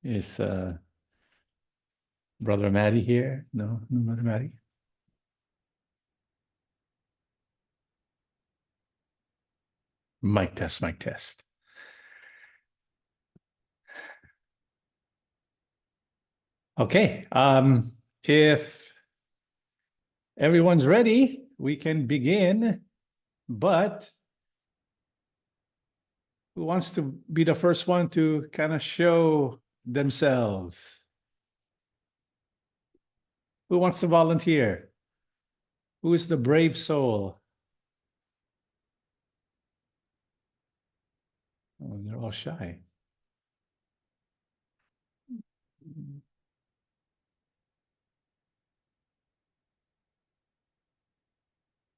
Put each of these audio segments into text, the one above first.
Is Brother Maddie here? No, no, Brother Maddie. Mic test, mic test. Okay, if everyone's ready, we can begin, but who wants to be the first one to kind of show themselves? Who wants to volunteer? Who is the brave soul? Oh, they're all shy.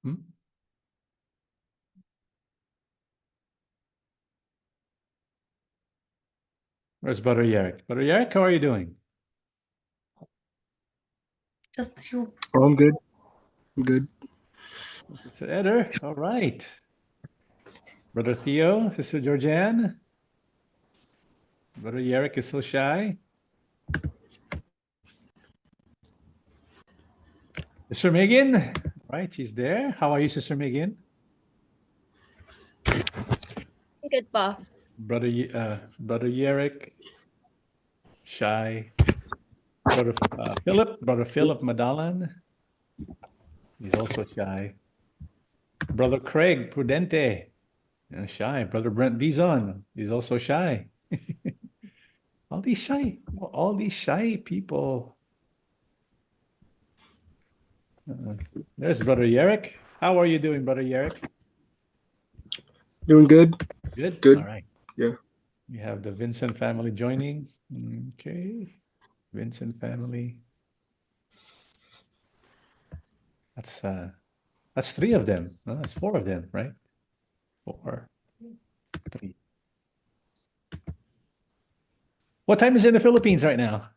Hmm? Where's Brother Yerrick? Brother Yerrick, how are you doing? Just you. Oh, I'm good. I'm good. Sister Eder, all right. Brother Theo, Sister Georgianne. Brother Yerrick is so shy. Sister Megan, right? She's there. How are you, Sister Megan? Good pa. Brother Yerrick, shy. Brother Philip Madalan, he's also shy. Brother Craig Prudente, shy. Brother Brent Dizon, he's also shy. all these shy people. There's Brother Yerrick. How are you doing, Brother Yerrick? Doing good. Good. Good. All right. Yeah. We have the Vincent family joining. Okay. Vincent family. That's three of them. No, that's four of them, right? 4, 3. What time is it in the Philippines right now?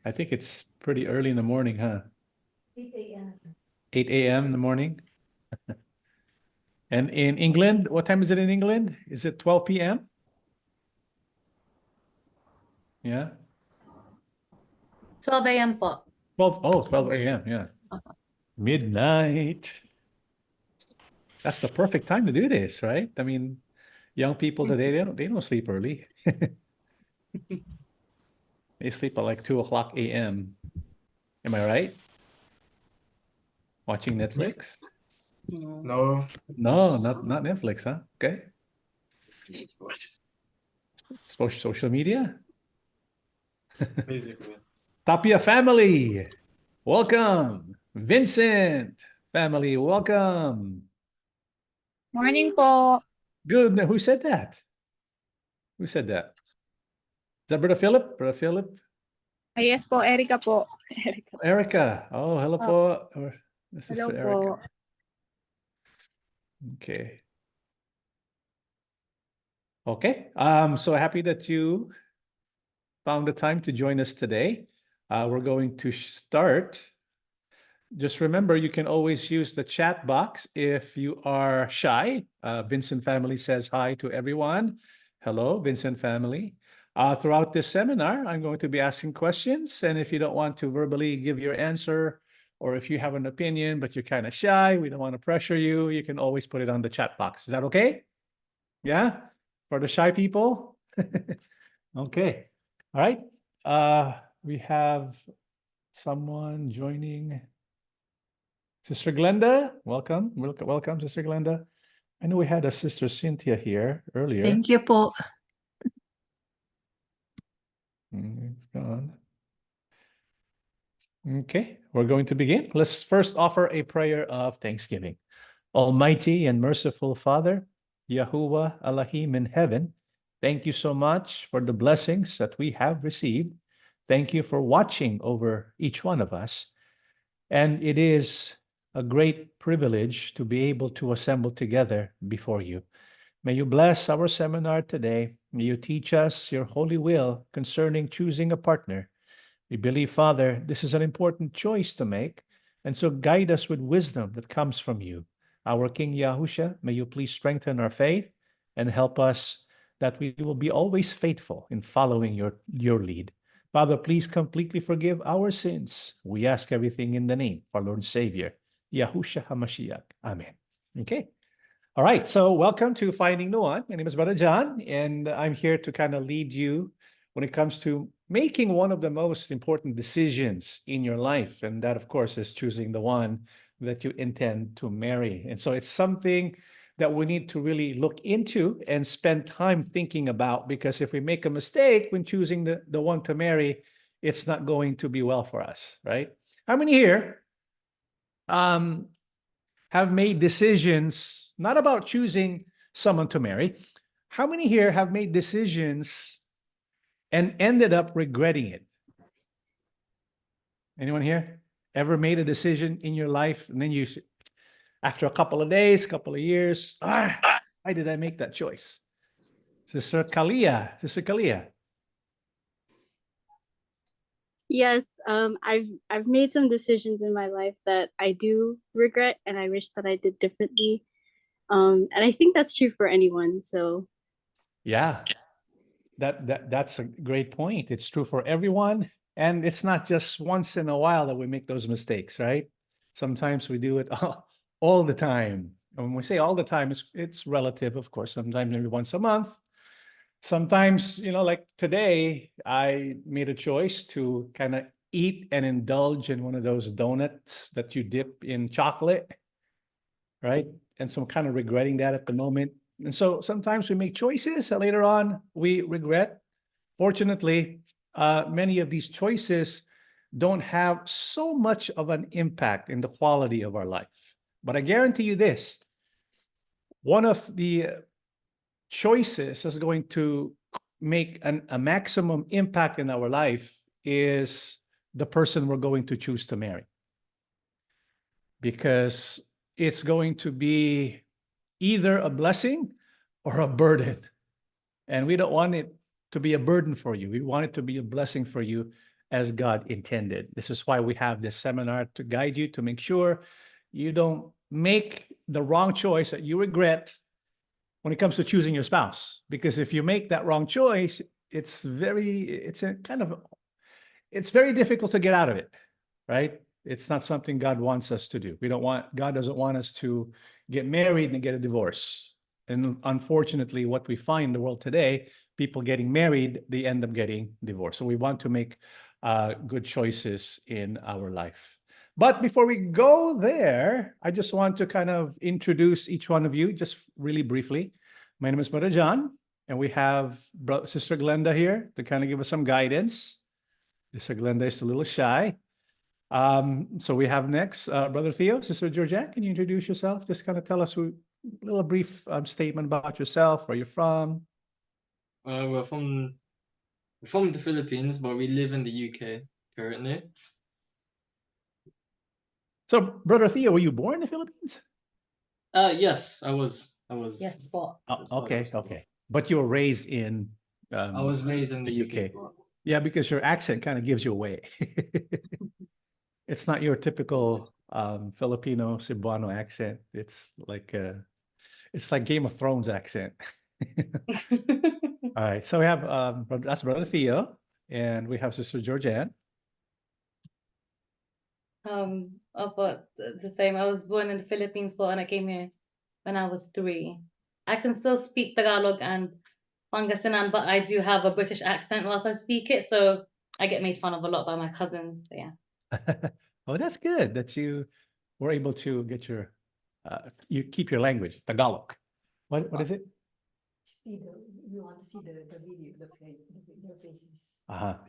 I think it's pretty early in the morning, huh? 8 a.m. 8 a.m. in the morning. And in England, what time is it in England? Is it 12 p.m.? Yeah. 12 a.m. po. 12 a.m. Yeah. Midnight. That's the perfect time to do this, right? I mean, young people today, they don't sleep early. They sleep at like 2 o'clock a.m. Am I right? Watching Netflix? No. No, not Netflix, huh? Okay. Social media? Basically. Tapia family, welcome. Vincent family, welcome. Morning po. Good. Who said that? Who said that? Is that Brother Philip? Brother Philip? Yes po, Erica po. Erica. Oh, hello po. This is Hello Erica. po. Okay. Okay. So happy that you found the time to join us today. We're going to start. Just remember, you can always use the chat box if you are shy. Vincent family says hi to everyone. Hello, Vincent family. Throughout this seminar, I'm going to be asking questions. And if you don't want to verbally give your answer, or if you have an opinion, but you're kind of shy, we don't want to pressure you, you can always put it on the chat box. Is that okay? Yeah? For the shy people? Okay. All right. We have someone joining. Sister Glenda, welcome. Welcome, Sister Glenda. I know we had a Sister Cynthia here earlier. Thank you po. It's gone. Okay, we're going to begin. Let's first offer a prayer of thanksgiving. Almighty and merciful Father, Yahuwah Elohim in heaven, thank you so much for the blessings that we have received. Thank you for watching over each one of us. And it is a great privilege to be able to assemble together before you. May you bless our seminar today. May you teach us your holy will concerning choosing a partner. We believe, Father, this is an important choice to make, and so guide us with wisdom that comes from you. Our King Yahusha, may you please strengthen our faith and help us that we will be always faithful in following your lead. Father, please completely forgive our sins. We ask everything in the name of our Lord and Savior, Yahusha HaMashiach. Amen. Okay. All right. So welcome to Finding the One. My name is Brother John, and I'm here to kind of lead you when it comes to making one of the most important decisions in your life. And that, of course, is choosing the one that you intend to marry. And so it's something that we need to really look into and spend time thinking about, because if we make a mistake when choosing the one to marry, it's not going to be well for us, right? How many here have made decisions not about choosing someone to marry? How many here have made decisions and ended up regretting it? Anyone here ever made a decision in your life and then after a couple of days, couple of years, why did I make that choice? Sister Kalia. Yes, I've made some decisions in my life that I do regret, and I wish that I did differently. And I think that's true for anyone. So Yeah, that's a great point. It's true for everyone, and it's not just once in a while that we make those mistakes, right? Sometimes we do it all the time. And when we say all the time, it's relative, of course. Sometimes maybe once a month. Sometimes, like today, I made a choice to kind of eat and indulge in one of those donuts that you dip in chocolate, right? And so I'm kind of regretting that at the moment. And so sometimes we make choices that later on we regret. Fortunately, many of these choices don't have so much of an impact in the quality of our life. But I guarantee you this, one of the choices that's going to make a maximum impact in our life is the person we're going to choose to marry. Because it's going to be either a blessing or a burden. And we don't want it to be a burden for you. We want it to be a blessing for you as God intended. This is why we have this seminar to guide you, to make sure you don't make the wrong choice that you regret when it comes to choosing your spouse. Because if you make that wrong choice, it's very difficult to get out of it, right? It's not something God wants us to do. God doesn't want us to get married and get a divorce. And unfortunately, what we find in the world today, people getting married, they end up getting divorced. So we want to make good choices in our life. But before we go there, I just want to kind of introduce each one of you just really briefly. My name is Brother John, and we have Sister Glenda here to kind of give us some guidance. Sister Glenda is a little shy. So we have next Brother Theo. Sister Georgette, can you introduce yourself? Just kind of tell us a little brief statement about yourself, where you're from. We're from the Philippines, but we live in the UK currently. So, Brother Theo, were you born in the Philippines? Yes, I was. Yes, po. Okay. But you were raised in I was raised in the UK. Yeah, because your accent kind of gives you away. It's not your typical Filipino Cebuano accent. It's like Game of Thrones accent. All right. So we have that's Brother Theo, and we have Sister Georgianne. But the same. I was born in the Philippines, but and I came here when I was 3. I can still speak Tagalog and Pangasinan, but I do have a British accent whilst I speak it, so I get made fun of a lot by my cousins. So yeah. Oh, that's good that you were able to get you keep your language, Tagalog. What is it? We want to see the video, their faces.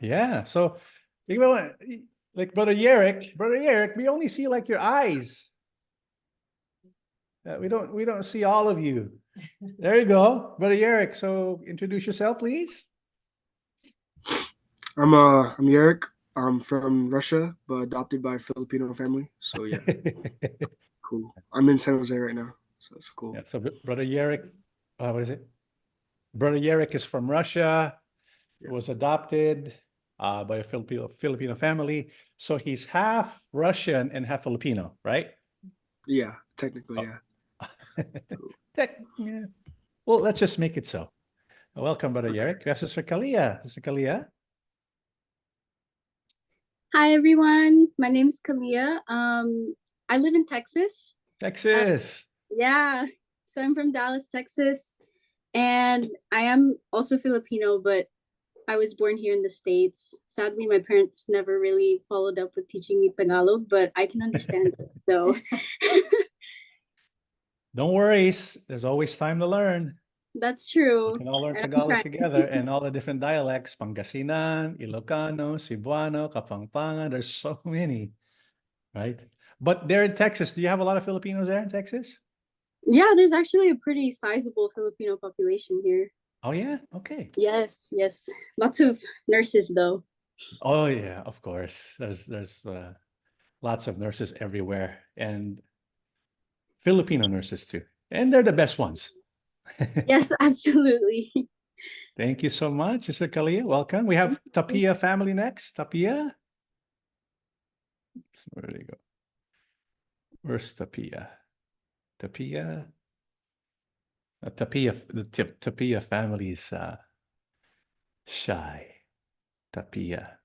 Yeah. So, you know what, like Brother Yerrick, we only see like your eyes. We don't see all of you. There you go, Brother Yerrick. So introduce yourself, please. I'm Eric. I'm from Russia, but adopted by a Filipino family. So yeah, cool. I'm in San Jose right now, so it's cool. Yeah, so Brother Yerrick, what is it? Brother Yerrick is from Russia. He was adopted by a Filipino family. So he's half Russian and half Filipino, right? Yeah, technically, yeah. Yeah. Well, let's just make it so. Welcome, Brother Okay. Yerek. We have Sister Kalia. Sister Kalia. Hi everyone. My name is Kalia. I live in Texas. Texas. Yeah. So I'm from Dallas, Texas. And I am also Filipino, but I was born here in the States. Sadly, my parents never really followed up with teaching me Tagalog, but I can understand it. So Don't worry. There's always time to learn. that's We true. can all learn And I'm Tagalog trying. together and all the different dialects, Pangasinan, Ilocano, Cebuano, Kapampangan. There's so many, right? But there in Texas, do you have a lot of Filipinos there in Texas? Yeah, there's actually a pretty sizable Filipino population here. Oh yeah, okay. Yes, yes. Lots of nurses though. Oh yeah, of course. There's lots of nurses everywhere and Filipino nurses too. And they're the best ones. Yes, absolutely. Thank you so much, Sister Kalia. Welcome. We have Tapia family next. Tapia. Where did he go? Where's Tapia? Tapia. Tapia, the Tapia family is shy. Tapia.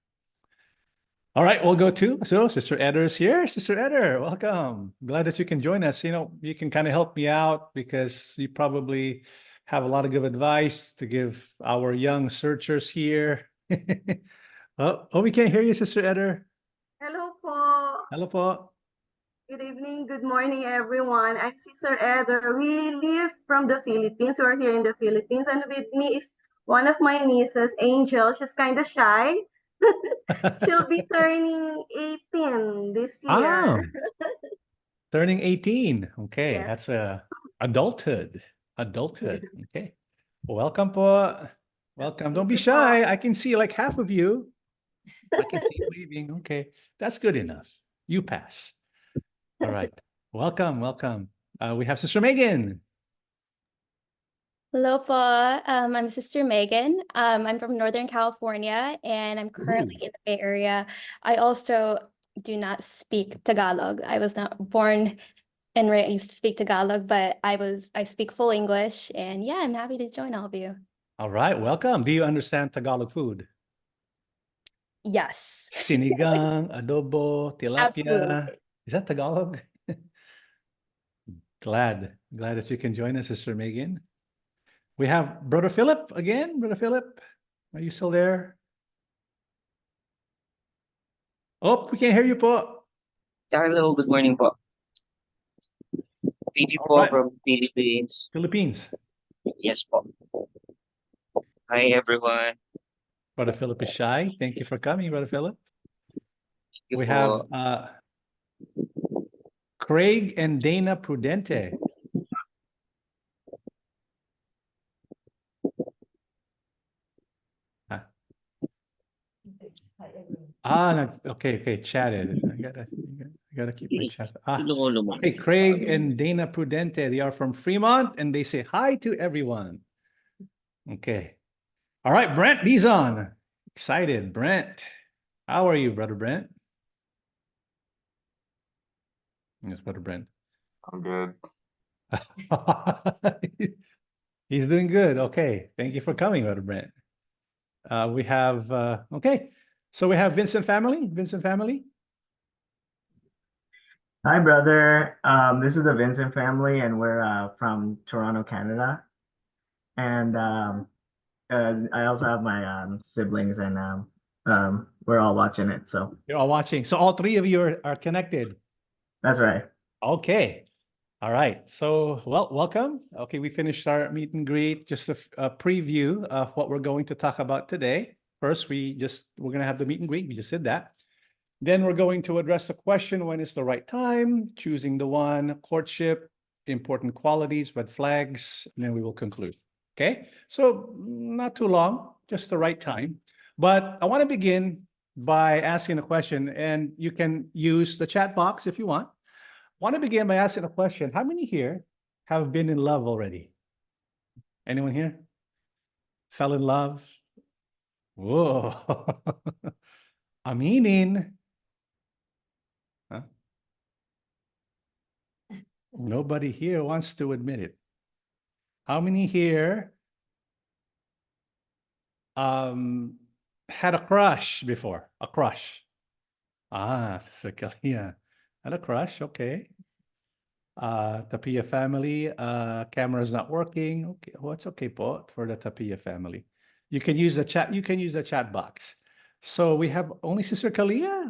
All right, we'll go to Sister Eder is here. Sister Eder, welcome. Glad that you can join us. You know, you can kind of help me out because you probably have a lot of good advice to give our young searchers here. Oh, we can't hear you, Sister Eder. Hello po. Hello po. Good evening, good morning, everyone. I'm Sister Eder. We live from the Philippines. We're here in the Philippines. And with me is one of my nieces, Angel. She's kind of shy. She'll be turning 18 this Ah, year. turning 18. Okay, Yes. that's adulthood. Adulthood. Okay. Welcome po. Welcome. Don't be Thank you po. shy. I can see like half of you. I can see you waving. Okay. That's good enough. You pass. All right. Welcome. Welcome. We have Sister Megan. Hello po. I'm Sister Megan. I'm from Northern California and I'm currently in the Bay Area. I also do not speak Tagalog. I was not born and raised to speak Tagalog, but I speak full English and yeah, I'm happy to join all of you. All right. Welcome. Do you understand Tagalog food? Yes. Sinigang, adobo, tilapia. Absolutely. Is that Tagalog? Glad that you can join us, Sister Megan. We have Brother Philip again. Brother Philip, are you still there? Oh, we can't hear you po. Hello, good morning po. PD All po right. from Philippines. Philippines. Yes po. Hi everyone. Brother Philip is shy. Thank you for coming, Brother Philip. Thank you We po. have Craig and Dana Prudente. Hi, everyone. Okay, chatted. I gotta keep my chat. Tulungan mo. Okay, Craig and Dana Prudente. They are from Fremont and they say hi to everyone. Okay. All right, Brent Dizon. Excited, Brent. How are you, Brother Brent? Yes, Brother Brent. I'm good. He's doing good. Okay. Thank you for coming, Brother Brent. We have okay. So we have Vincent family. Vincent family. Hi, brother. This is the Vincent family, and we're from Toronto, Canada. And I also have my siblings, and we're all watching it. So You're all watching. So all three of you are connected. that's right. Okay. All right. So, well, welcome. Okay, we finished our meet and greet. Just a preview of what we're going to talk about today. First, we're going to have the meet and greet. We just did that. Then we're going to address the question, when is the right time, choosing the one, courtship, important qualities, red flags, and then we will conclude. Okay. So not too long, just the right time. But I want to begin by asking a question, and you can use the chat box if you want. Want to begin by asking a question. How many here have been in love already? Anyone here? Fell in love? Whoa. Aminin. Huh? Nobody here wants to admit it. How many here had a crush before? A crush. Ah, Sister Kalia. Had a crush, okay. Tapia family, camera's not working. Okay, well, it's okay po for the Tapia family. You can use the chat box. So we have only Sister Kalia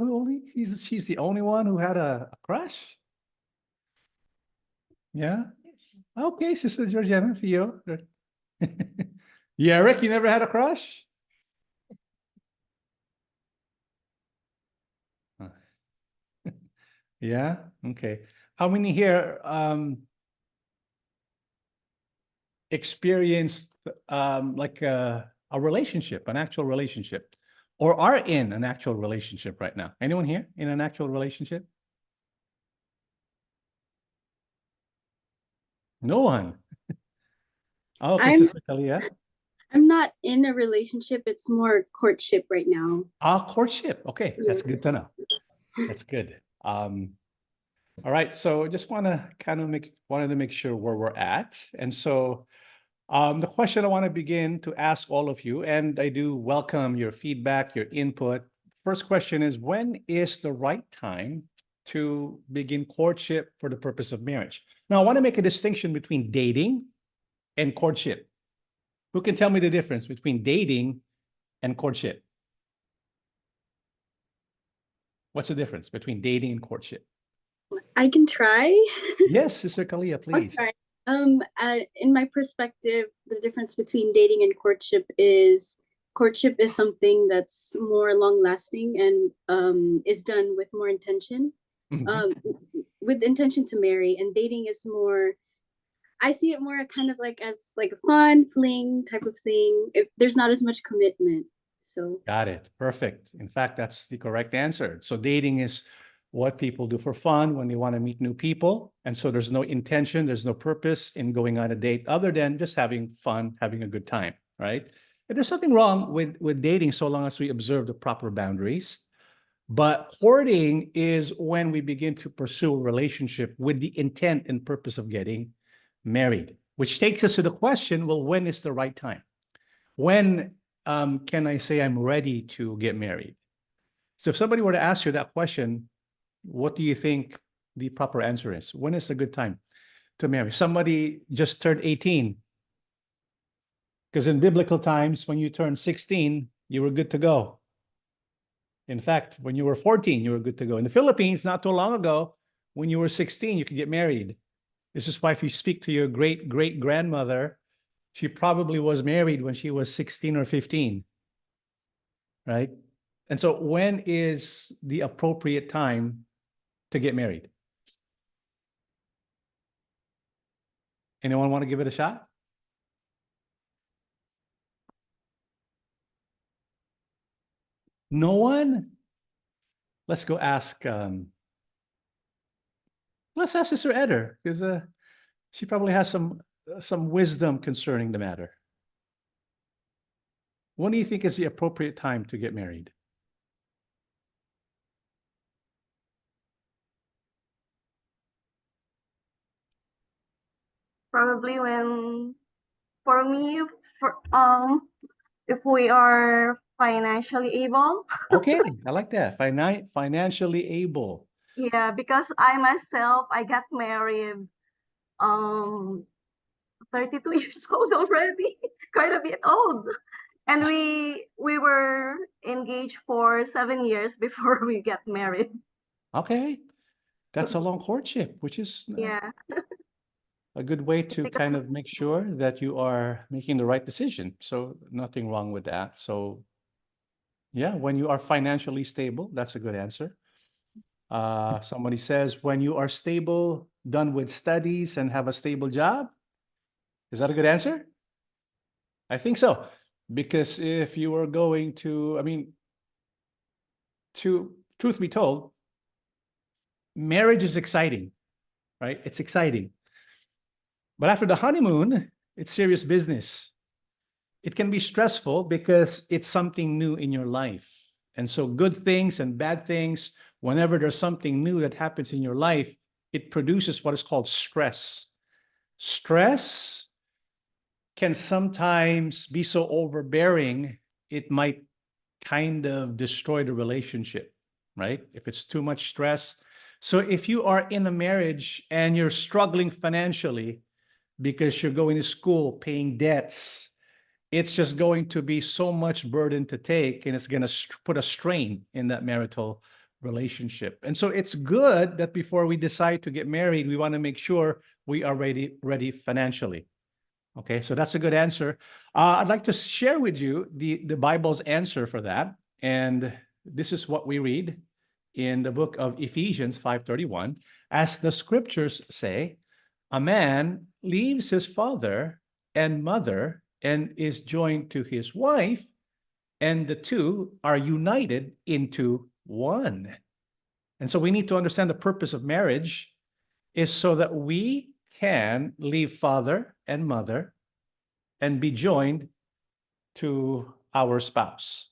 she's the only one who had a crush. Yeah. Okay, Sister Georgiana, Theo. Yeah, Rick, you never had a crush? Huh. Yeah, okay. How many here experienced like a relationship, an actual relationship, or are in an actual relationship right now? Anyone here in an actual relationship? No one. Oh, okay, Sister Kalia. I'm not in a relationship. It's more courtship right now. Courtship. Okay, that's good Yes. to know. That's good. All right, so just want to kind of wanted to make sure where we're at. And so the question I want to begin to ask all of you, and I do welcome your feedback, your input. First question is, when is the right time to begin courtship for the purpose of marriage? Now, I want to make a distinction between dating and courtship. Who can tell me the difference between dating and courtship? What's the difference between dating and courtship? I can try. Yes, Sister Kalia, I'll please. try. In my perspective, the difference between dating and courtship is something that's more long lasting and is done with more intention, with intention to marry. And dating is more, I see it more kind of like as like a fun fling type of thing. If there's not as much commitment. So Got it. Perfect. In fact, that's the correct answer. So dating is what people do for fun when they want to meet new people. And so there's no intention, there's no purpose in going on a date other than just having fun, having a good time, right? And there's nothing wrong with dating so long as we observe the proper boundaries. But courting is when we begin to pursue a relationship with the intent and purpose of getting married, which takes us to the question, well, when is the right time? When can I say I'm ready to get married? So if somebody were to ask you that question, what do you think the proper answer is? When is a good time to marry? Somebody just turned 18. Because in biblical times, when you turned 16, you were good to go. In fact, when you were 14, you were good to go. In the Philippines, not too long ago, when you were 16, you could get married. This is why if you speak to your great-great-grandmother, she probably was married when she was 16 or 15, right? And so when is the appropriate time to get married? Anyone want to give it a shot? No one? Let's go ask, let's ask Sister Eder, because she probably has some wisdom concerning the matter. When do you think is the appropriate time to get married? Probably when, for me, for if we are financially able. Okay, I like that. Financially able. Yeah, because I myself, I got married 32 years old already, quite a bit old. And we were engaged for 7 years before we got married. Okay, that's a long courtship, which is Yeah, a good way to because kind of make sure that you are making the right decision. So nothing wrong with that. So yeah, when you are financially stable, that's a good answer. Somebody says when you are stable, done with studies and have a stable job. Is that a good answer? I think so. Because if you are going to, I mean, truth be told, marriage is exciting, right? It's exciting. But after the honeymoon, it's serious business. It can be stressful because it's something new in your life. And so good things and bad things, whenever there's something new that happens in your life, it produces what is called stress. Stress can sometimes be so overbearing, it might kind of destroy the relationship, right? If it's too much stress. So if you are in a marriage and you're struggling financially because you're going to school, paying debts, it's just going to be so much burden to take, and it's going to put a strain in that marital relationship. And so it's good that before we decide to get married, we want to make sure we are ready financially. Okay, so that's a good answer. I'd like to share with you the Bible's answer for that. And this is what we read in the book of Ephesians 5:31. As the scriptures say, a man leaves his father and mother and is joined to his wife, and the two are united into one. And so we need to understand the purpose of marriage is so that we can leave father and mother and be joined to our spouse.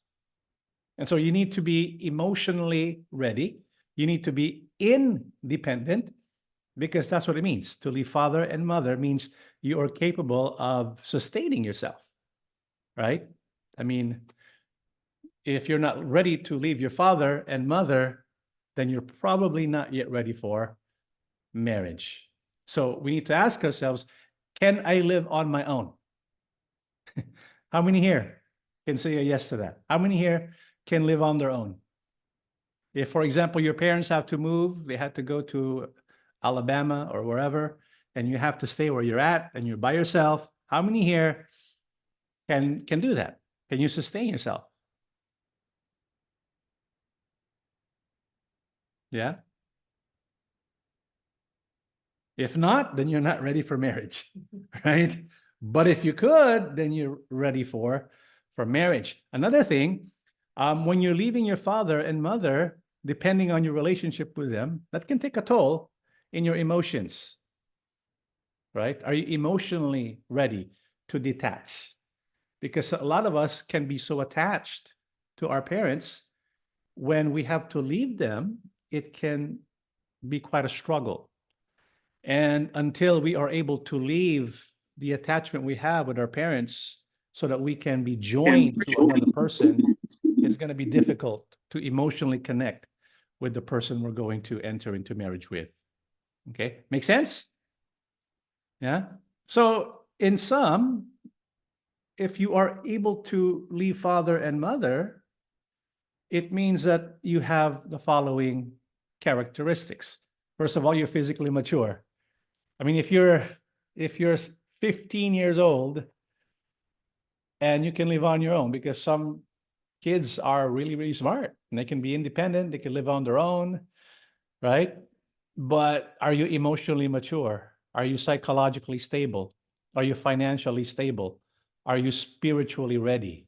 And so you need to be emotionally ready. You need to be independent, because that's what it means. To leave father and mother means you are capable of sustaining yourself, right? I mean, if you're not ready to leave your father and mother, then you're probably not yet ready for marriage. So we need to ask ourselves, can I live on my own? How many here can say a yes to that? How many here can live on their own? If, for example, your parents have to move, they had to go to Alabama or wherever, and you have to stay where you're at and you're by yourself, how many here can do that? Can you sustain yourself? Yeah? If not, then you're not ready for marriage, right? But if you could, then you're ready for marriage. Another thing, when you're leaving your father and mother, depending on your relationship with them, that can take a toll in your emotions, right? Are you emotionally ready to detach? Because a lot of us can be so attached to our parents, when we have to leave them, it can be quite a struggle. And until we are able to leave the attachment we have with our parents so that we can be joined to another person, it's going to be difficult to emotionally connect with the person we're going to enter into marriage with. Okay, make sense? Yeah. So in sum, if you are able to leave father and mother, it means that you have the following characteristics. First of all, you're physically mature. I mean, if you're 15 years old and you can live on your own, because some kids are really, really smart and they can be independent, they can live on their own, right? But are you emotionally mature? Are you psychologically stable? Are you financially stable? Are you spiritually ready?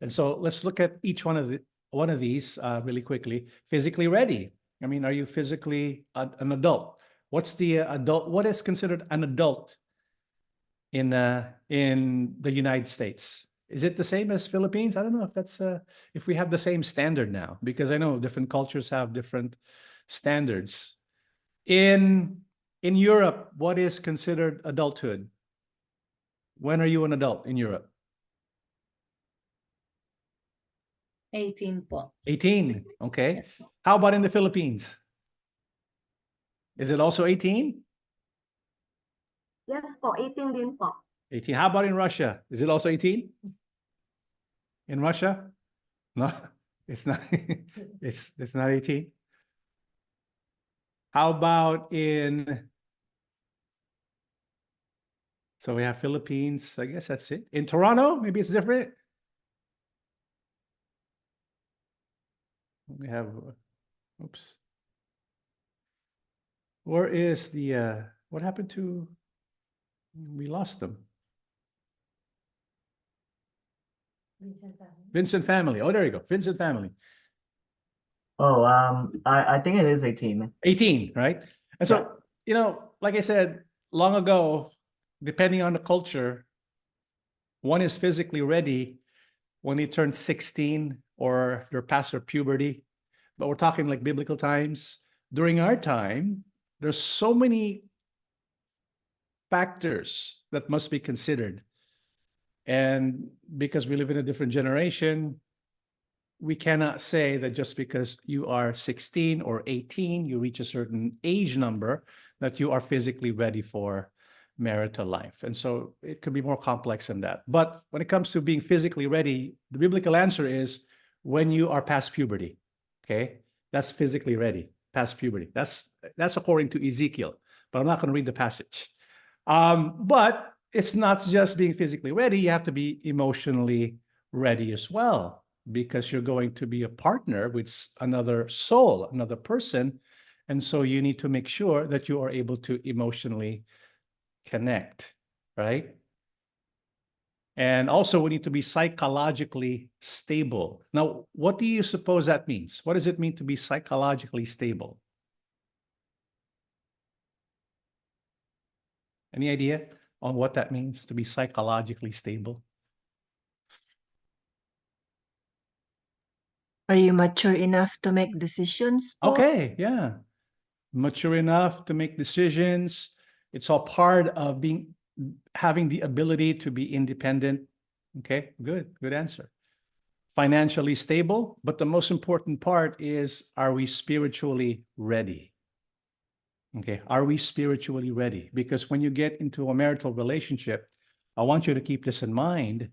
And so let's look at each one of these really quickly. Physically ready. I mean, are you physically an adult? What's the adult? What is considered an adult in the United States? Is it the same as Philippines? I don't know if that's if we have the same standard now, because I know different cultures have different standards. In Europe, what is considered adulthood? When are you an adult in Europe? 18 po. 18. Okay. How about in the Philippines? Is it also 18? Yes po, 18 din po. 18. How about in Russia? Is it also 18? In Russia? No, it's not. it's not 18. How about in, so we have Philippines, I guess that's it. In Toronto, maybe it's different. We have, oops. Where is the, what happened to, we lost them. Vincent family. Oh, there you go. Vincent family. Oh, I think it is 18. 18, right? And so, you know, like I said, long ago, depending on the culture, one is physically ready when they turn 16 or they're past their puberty. But we're talking like biblical times. During our time, There's so many factors that must be considered. And because we live in a different generation, we cannot say that just because you are 16 or 18, you reach a certain age number, that you are physically ready for marital life. And so it could be more complex than that. But when it comes to being physically ready, the biblical answer is when you are past puberty. Okay, that's physically ready, past puberty. That's according to Ezekiel, but I'm not going to read the passage. But it's not just being physically ready, you have to be emotionally ready as well, because you're going to be a partner with another soul, another person. And so you need to make sure that you are able to emotionally connect, right? And also we need to be psychologically stable. Now, what do you suppose that means? What does it mean to be psychologically stable? Any idea on what that means to be psychologically stable? Are you mature enough to make decisions po? Okay, yeah. Mature enough to make decisions. It's all part of having the ability to be independent. Okay, good answer. Financially stable, but the most important part is, are we spiritually ready? Okay, are we spiritually ready? Because when you get into a marital relationship, I want you to keep this in mind.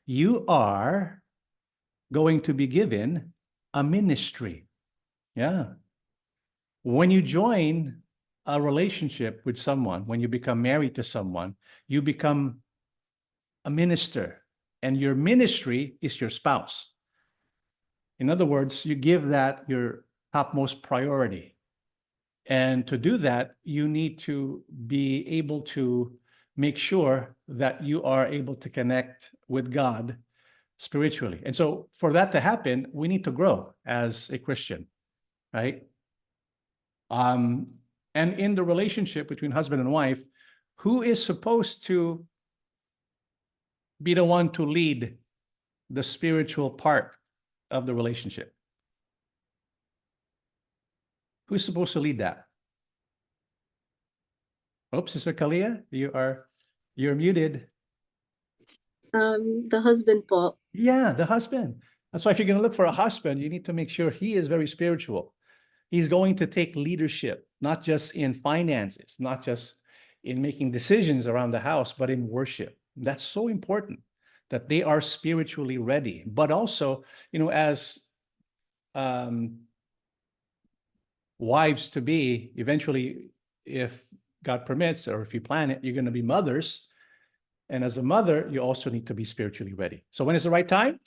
You are going to be given a ministry. Yeah. When you join a relationship with someone, when you become married to someone, you become a minister, and your ministry is your spouse. In other words, you give that your topmost priority. And to do that, you need to be able to make sure that you are able to connect with God spiritually. And so for that to happen, we need to grow as a Christian, right? And in the relationship between husband and wife, who is supposed to be the one to lead the spiritual part of the relationship? Who's supposed to lead that? Oops, Sister Kalia, you're muted. The husband po. Yeah, the husband. That's why if you're going to look for a husband, you need to make sure he is very spiritual. He's going to take leadership, not just in finances, not just in making decisions around the house, but in worship. That's so important that they are spiritually ready. But also, as wives to be, eventually, if God permits, or if you plan it, you're going to be mothers. And as a mother, you also need to be spiritually ready. So when is the right time?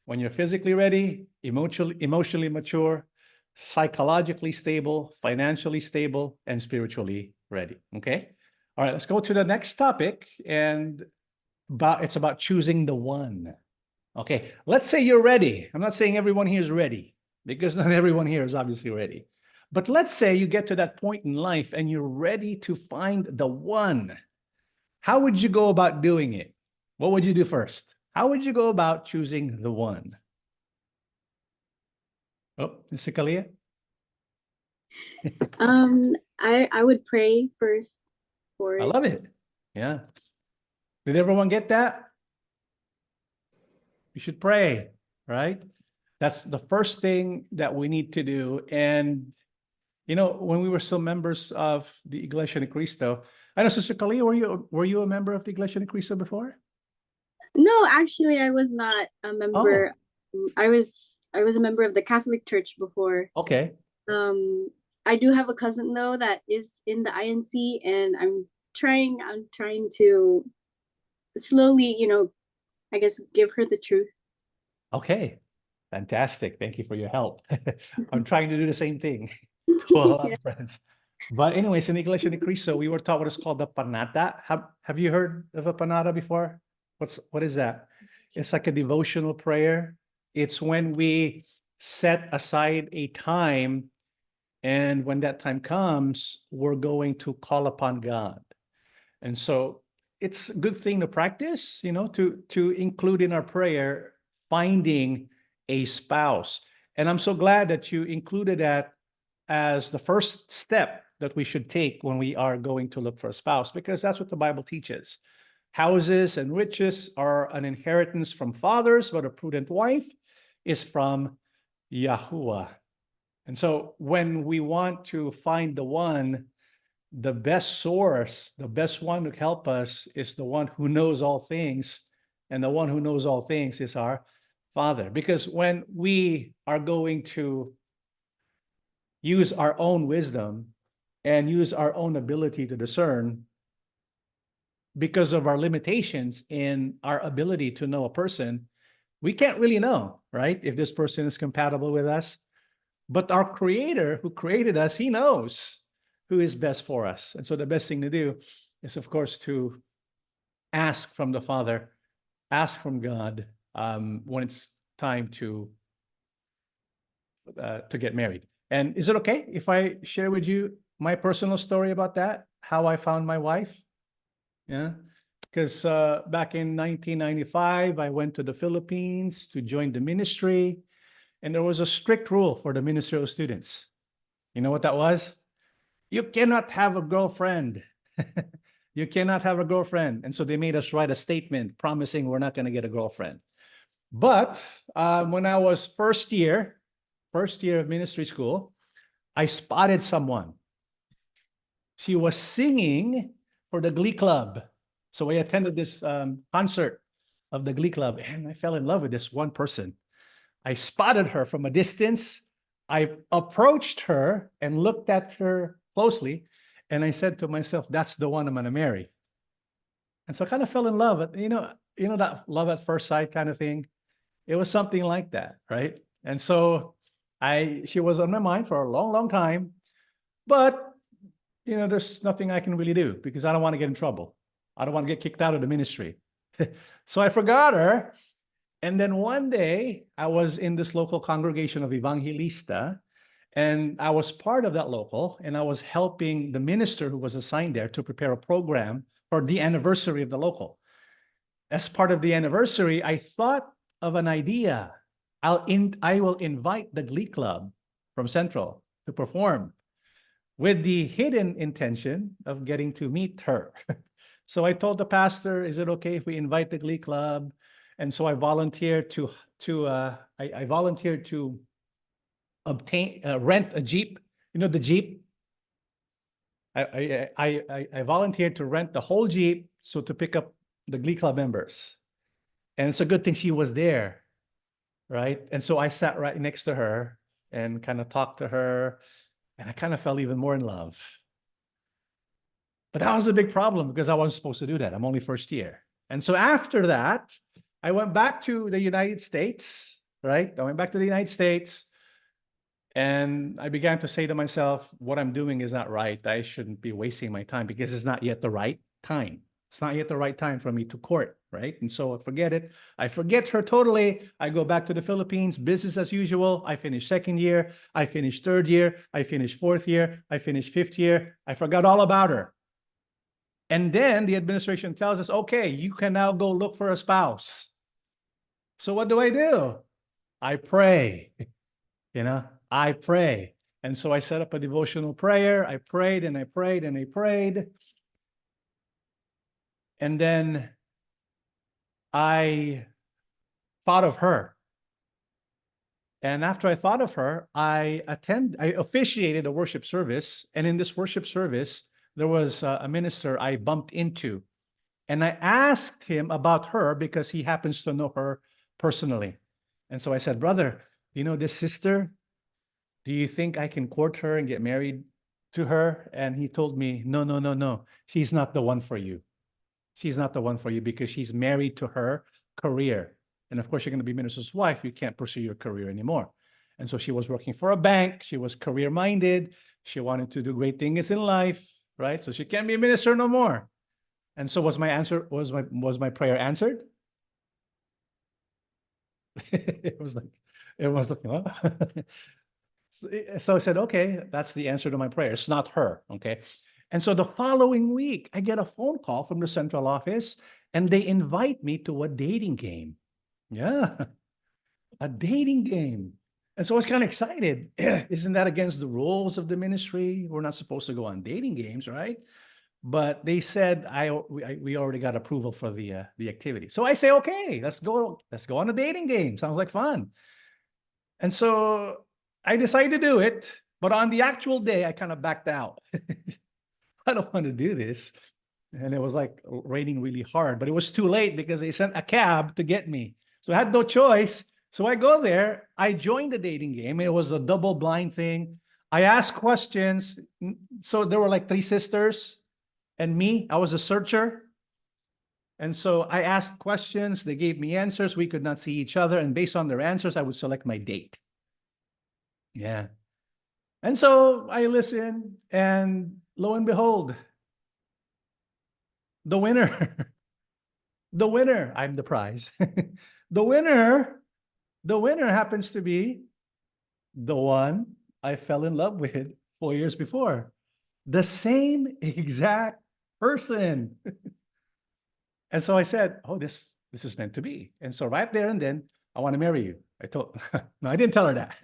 When you're physically ready, emotionally mature, psychologically stable, financially stable, and spiritually ready. Okay. All right, let's go to the next topic. And it's about choosing the one. Okay, let's say you're ready. I'm not saying everyone here is ready, because not everyone here is obviously ready. But let's say you get to that point in life and you're ready to find the one. How would you go about doing it? What would you do first? How would you go about choosing the one? Oh, Mr. Kalia? I would pray first for I it. love it. Yeah. Did everyone get that? You should pray, right? That's the first thing that we need to do. And, when we were still members of the Iglesia ni Cristo, I know, Sister Kalia, were you a member of the Iglesia ni Cristo before? No, actually, I was not a member. I was a member of the Catholic Church before. Okay. I do have a cousin though that is in the INC, and I'm trying to slowly, I guess, give her the truth. Okay. Fantastic. Thank you for your help. I'm trying to do the same thing to a lot of friends. But anyways, in Iglesia ni Cristo, we were taught what is called the panata. Have you heard of a panata before? What is that? It's like a devotional prayer. It's when we set aside a time, and when that time comes, we're going to call upon God. And so it's a good thing to practice, to include in our prayer finding a spouse. And I'm so glad that you included that as the first step that we should take when we are going to look for a spouse, because that's what the Bible teaches. Houses and riches are an inheritance from fathers, but a prudent wife is from Yahuwah. And so when we want to find the one, the best source, the best one to help us is the one who knows all things. And the one who knows all things is our Father. Because when we are going to use our own wisdom and use our own ability to discern, because of our limitations in our ability to know a person, we can't really know, right? If this person is compatible with us. But our Creator who created us, He knows who is best for us. And so the best thing to do is, of course, to ask from the Father, ask from God when it's time to get married. And is it okay if I share with you my personal story about that? How I found my wife? Yeah, because back in 1995, I went to the Philippines to join the ministry, and there was a strict rule for the ministerial students. You know what that was? You cannot have a girlfriend. You cannot have a girlfriend. And so they made us write a statement promising we're not going to get a girlfriend. But when I was first year of ministry school, I spotted someone. She was singing for the Glee Club. So I attended this concert of the Glee Club, and I fell in love with this one person. I spotted her from a distance. I approached her and looked at her closely, and I said to myself, that's the one I'm going to marry. And so I kind of fell in love. You know that love at first sight kind of thing? It was something like that, right? And so she was on my mind for a long, long time, but there's nothing I can really do because I don't want to get in trouble. I don't want to get kicked out of the ministry. So I forgot her. And then one day I was in this local congregation of Evangelista, and I was part of that local, and I was helping the minister who was assigned there to prepare a program for the anniversary of the local. As part of the anniversary, I thought of an idea. I will invite the Glee Club from Central to perform, with the hidden intention of getting to meet her. So I told the pastor, is it okay if we invite the Glee Club? And so I volunteered to obtain rent a Jeep. You know the Jeep? I volunteered to rent the whole Jeep so to pick up the Glee Club members. And it's a good thing she was there, right? And so I sat right next to her and kind of talked to her, and I kind of fell even more in love. But that was a big problem because I wasn't supposed to do that. I'm only first year. And so after that, I went back to the United States, right? I went back to the United States, and I began to say to myself, what I'm doing is not right. I shouldn't be wasting my time because it's not yet the right time. It's not yet the right time for me to court, right? And so forget it. I forget her totally. I go back to the Philippines, business as usual. I finish second year. I finish third year. I finish fourth year. I finish fifth year. I forgot all about her. And then the administration tells us, okay, you can now go look for a spouse. So what do? I pray, I pray. And so I set up a devotional prayer. I prayed and I prayed and I prayed. And then I thought of her. And after I thought of her, I officiated a worship service. And in this worship service, there was a minister I bumped into. And I asked him about her because he happens to know her personally. And so I said, brother, this sister? Do you think I can court her and get married to her? And he told me, no. She's not the one for you. She's not the one for you because she's married to her career. And of course, you're going to be minister's wife. You can't pursue your career anymore. And so she was working for a bank. She was career-minded. She wanted to do great things in life, right? So she can't be a minister no more. And so was my prayer answered? It was like, everyone's looking up. So I said, okay, that's the answer to my prayer. It's not her, okay? And so the following week, I get a phone call from the central office, and they invite me to a dating game. Yeah, a dating game. And so I was kind of excited. Isn't that against the rules of the ministry? We're not supposed to go on dating games, right? But they said we already got approval for the activity. So I say, okay, let's go on a dating game. Sounds like fun. And so I decided to do it, but on the actual day, I kind of backed out. I don't want to do this. And it was like raining really hard, but it was too late because they sent a cab to get me. So I had no choice. So I go there, I joined the dating game. It was a double blind thing. I asked questions. So there were like 3 sisters and me. I was a searcher. And so I asked questions. They gave me answers. We could not see each other. And based on their answers, I would select my date. Yeah. And so I listened, and lo and behold, the winner, the winner, I'm the prize. The winner happens to be the one I fell in love with 4 years before. The same exact person. And so I said, oh, this is meant to be. And so right there and then, I want to marry you. I told, no, I didn't tell her that.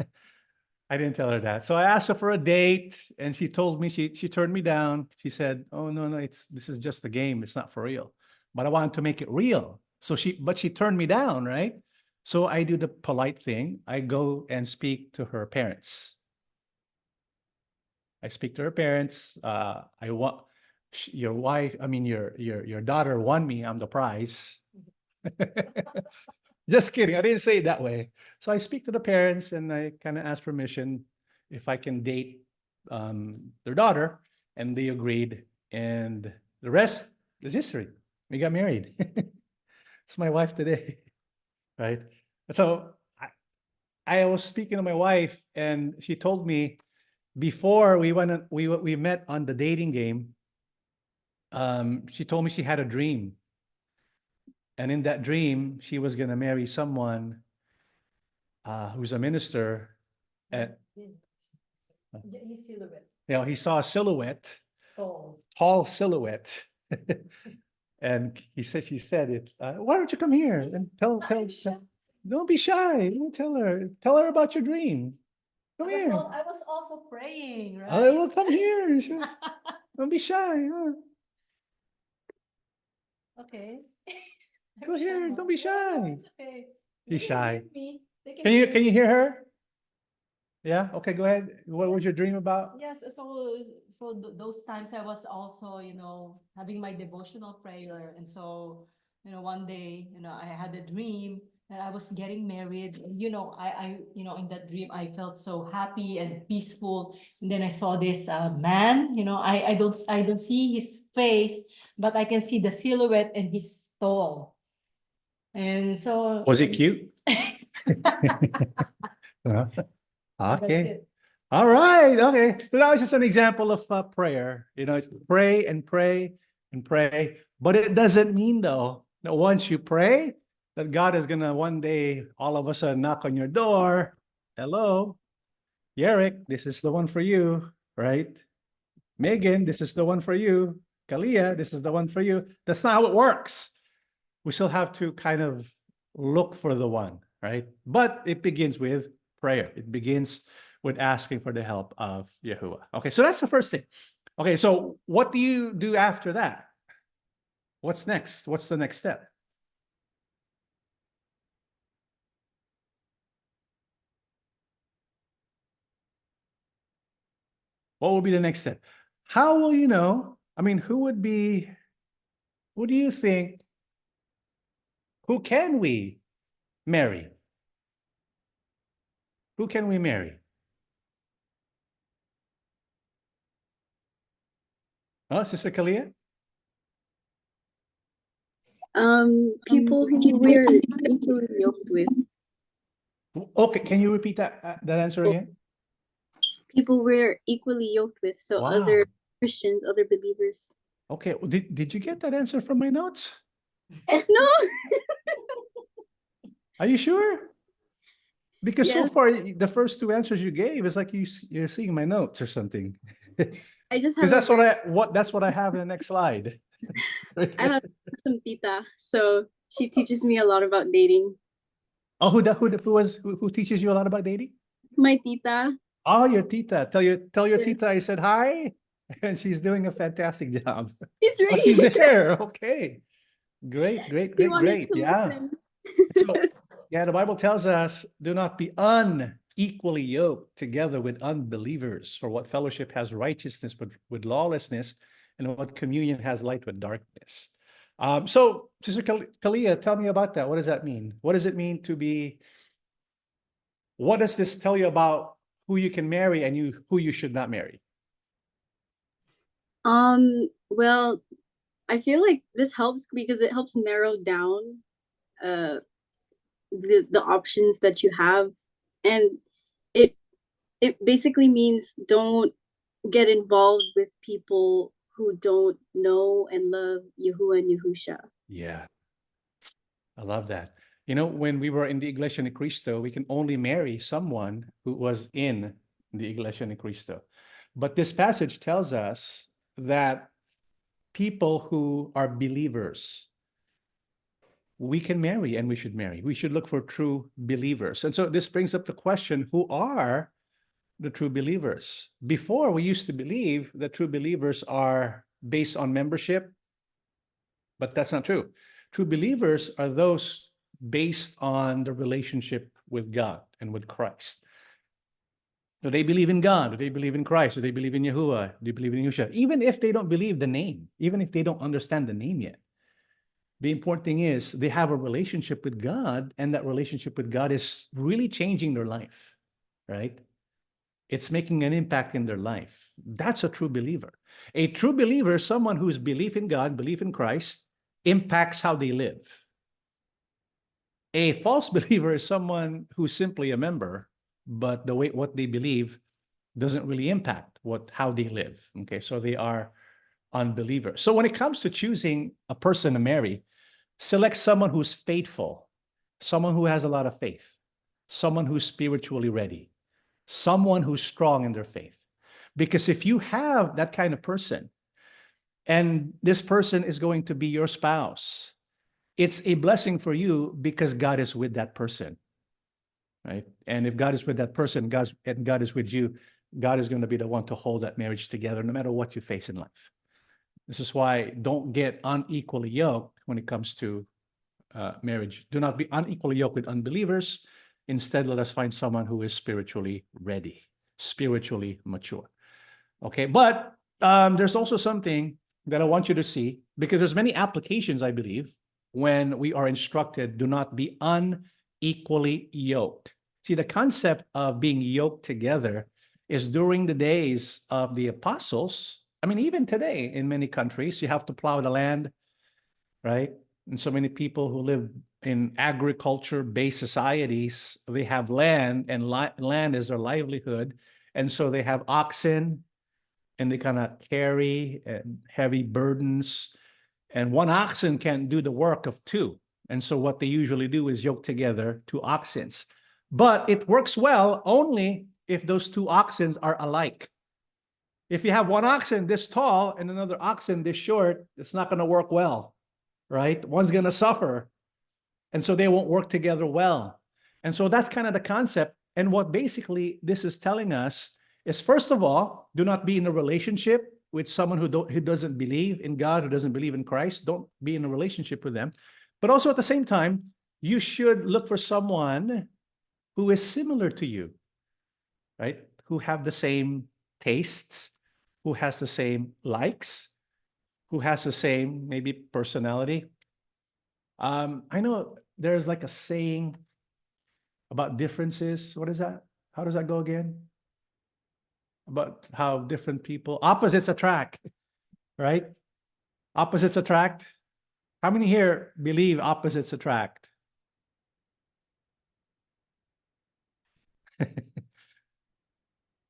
I didn't tell her that. So I asked her for a date, and she told me, she turned me down. She said, oh, no, this is just a game. It's not for real. But I wanted to make it real. But she turned me down, right? So I do the polite thing. I go and speak to her parents. I speak to her parents. I want your wife, I mean, your daughter won me. I'm the prize. Just kidding. I didn't say it that way. So I speak to the parents, and I kind of ask permission if I can date their daughter, and they agreed. And the rest is history. We got married. It's my wife today, right? So I was speaking to my wife, and she told me before we met on the dating game. She told me she had a dream. And in that dream, she was going to marry someone who's a minister. And he saw a silhouette, tall silhouette. And she said it, why don't you come here and tell, don't be shy. Don't tell her about your dream. Come here. I was also praying, right? Oh, well, come here. Don't be shy. Okay. Go here. Don't be shy. No, it's okay. He's shy. They Can you hear her? Yeah. Okay. Go ahead. What was your dream about? Yes, so those times I was also, having my devotional prayer, and so, one day, I had a dream that I was getting married. And, I in that dream I felt so happy and peaceful. And then I saw this man. I don't see his face, but I can see the silhouette, and he's tall. And so Was it cute? Okay. All right. Okay. So that was just an example of prayer. It's pray and pray and pray. But it doesn't mean, though, that once you pray, that God is going to one day all of a sudden knock on your door. Hello, Yerrick, this is the one for you, right? Megan, this is the one for you. Kalia, this is the one for you. That's not how it works. We still have to kind of look for the one, right? But it begins with prayer. It begins with asking for the help of Yahuwah. Okay, so that's the first thing. Okay, so what do you do after that? What's next? What's the next step? What will be the next step? How will you know? I mean, who do you think, who can we marry? Who can we marry? Oh, Sister Kalia? People who we're equally yoked with. Okay, can you repeat that answer again? People we're equally yoked with, so Wow. other Christians, other believers. Okay, did you get that answer from my notes? No. Are you sure? Because so Yes. far, the first 2 answers you gave is like you're seeing my notes or something. I just Because have that's what I have in the next slide. I have some tita, so she teaches me a lot about dating. Oh, who teaches you a lot about dating? My tita. Oh, your tita. Tell your Yes. tita I said hi, and she's doing a fantastic job. He's Oh, right she's here. there. Okay. Great, great, He great, wanted great. to Yeah. listen. So, yeah, the Bible tells us, do not be unequally yoked together with unbelievers. For what fellowship has righteousness with lawlessness, and what communion has light with darkness. So, Sister Kalia, tell me about that. What does that mean? What does it mean to be? What does this tell you about who you can marry and who you should not marry? Well, I feel like this helps because it helps narrow down the options that you have, and it it basically means don't get involved with people who don't know and love Yahuwah and Yahusha. Yeah, I love that. You know, when we were in the Iglesia ni Cristo, we can only marry someone who was in the Iglesia ni Cristo. But this passage tells us that people who are believers, we can marry and we should marry. We should look for true believers. And so this brings up the question, who are the true believers? Before, we used to believe that true believers are based on membership, but that's not true. True believers are those based on the relationship with God and with Christ. Do they believe in God? Do they believe in Christ? Do they believe in Yahuwah? Do they believe in Yahusha? Even if they don't believe the name, even if they don't understand the name yet, the important thing is they have a relationship with God, and that relationship with God is really changing their life, right? It's making an impact in their life. That's a true believer. A true believer is someone whose belief in God, belief in Christ, impacts how they live. A false believer is someone who's simply a member, but the way what they believe doesn't really impact how they live. Okay, so they are unbelievers. So when it comes to choosing a person to marry, select someone who's faithful, someone who has a lot of faith, someone who's spiritually ready, someone who's strong in their faith. Because if you have that kind of person, and this person is going to be your spouse, it's a blessing for you because God is with that person, right? And if God is with that person, God is with you, God is going to be the one to hold that marriage together no matter what you face in life. This is why don't get unequally yoked when it comes to marriage. Do not be unequally yoked with unbelievers. Instead, let us find someone who is spiritually ready, spiritually mature. Okay, but there's also something that I want you to see, because there's many applications, I believe, when we are instructed, do not be unequally yoked. See, the concept of being yoked together is during the days of the apostles. I mean, even today in many countries, you have to plow the land, right? And so many people who live in agriculture-based societies, they have land, and land is their livelihood. And so they have oxen, and they kind of carry heavy burdens. And one oxen can't do the work of two. And so what they usually do is yoke together two oxens. But it works well only if those two oxens are alike. If you have one oxen this tall and another oxen this short, it's not going to work well, right? One's going to suffer. And so they won't work together well. And so that's kind of the concept. And what basically this is telling us is, first of all, do not be in a relationship with someone who doesn't believe in God, who doesn't believe in Christ. Don't be in a relationship with them. But also at the same time, you should look for someone who is similar to you, right? Who have the same tastes, who has the same likes, who has the same maybe personality. I know there's like a saying about differences. What is that? How does that go again? About how different people, opposites attract, right? Opposites attract. How many here believe opposites attract?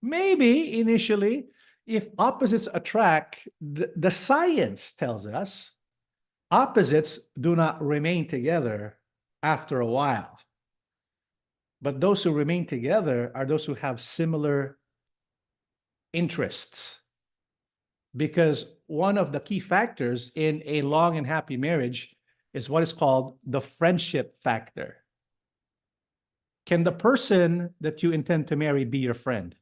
Maybe initially, if opposites attract, the science tells us opposites do not remain together after a while. But those who remain together are those who have similar interests. Because one of the key factors in a long and happy marriage is what is called the friendship factor. Can the person that you intend to marry be your friend?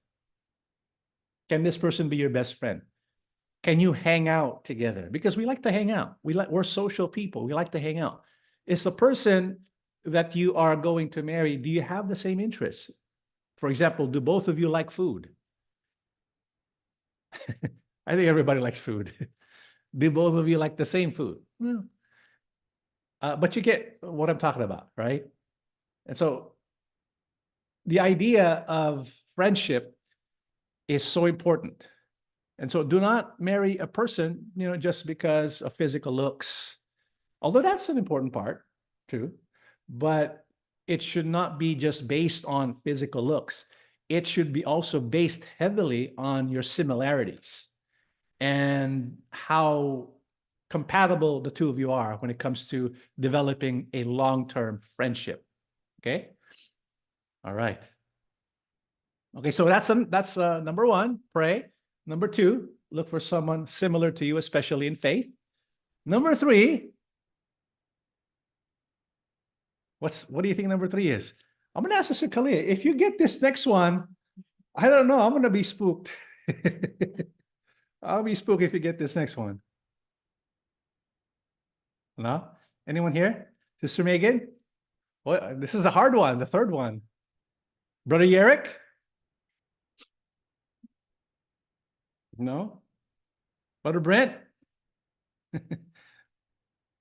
Can this person be your best friend? Can you hang out together? Because we like to hang out. We're social people. We like to hang out. Is the person that you are going to marry, do you have the same interests? For example, do both of you like food? I think everybody likes food. Do both of you like the same food? Well, but you get what I'm talking about, right? And so the idea of friendship is so important. And so do not marry a person, just because of physical looks, although that's an important part too, but it should not be just based on physical looks. It should be also based heavily on your similarities and how compatible the two of you are when it comes to developing a long-term friendship. Okay. All right. Okay, so that's number one, pray. Number two, look for someone similar to you, especially in faith. Number three, what do you think number three is? I'm gonna ask Sister Kalia, if you get this next one, I don't know, I'm gonna be spooked. I'll be spooked if you get this next one. No? Anyone here? Sister Megan? Well, this is a hard one, the third one. Brother Yerrick? No? Brother Brent?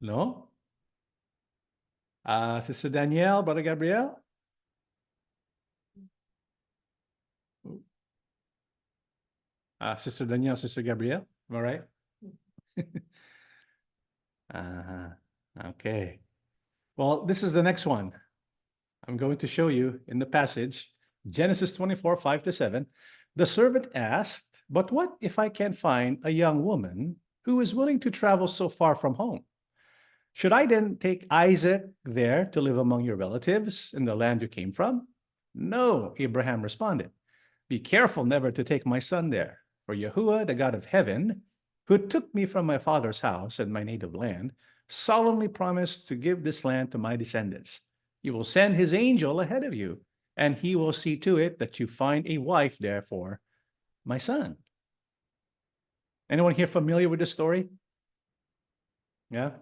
No? Sister Danielle, Brother Gabriel? Sister Danielle, Sister Gabrielle, am I right? Okay. Well, this is the next one. I'm going to show you in the passage, Genesis 24, 5-7. The servant asked, but what if I can't find a young woman who is willing to travel so far from home? Should I then take Isaac there to live among your relatives in the land you came from? No, Abraham responded. Be careful never to take my son there, for Yahuwah, the God of heaven, who took me from my father's house and my native land, solemnly promised to give this land to my descendants. He will send his angel ahead of you, and he will see to it that you find a wife there for my son. Anyone here familiar with this story? Yeah.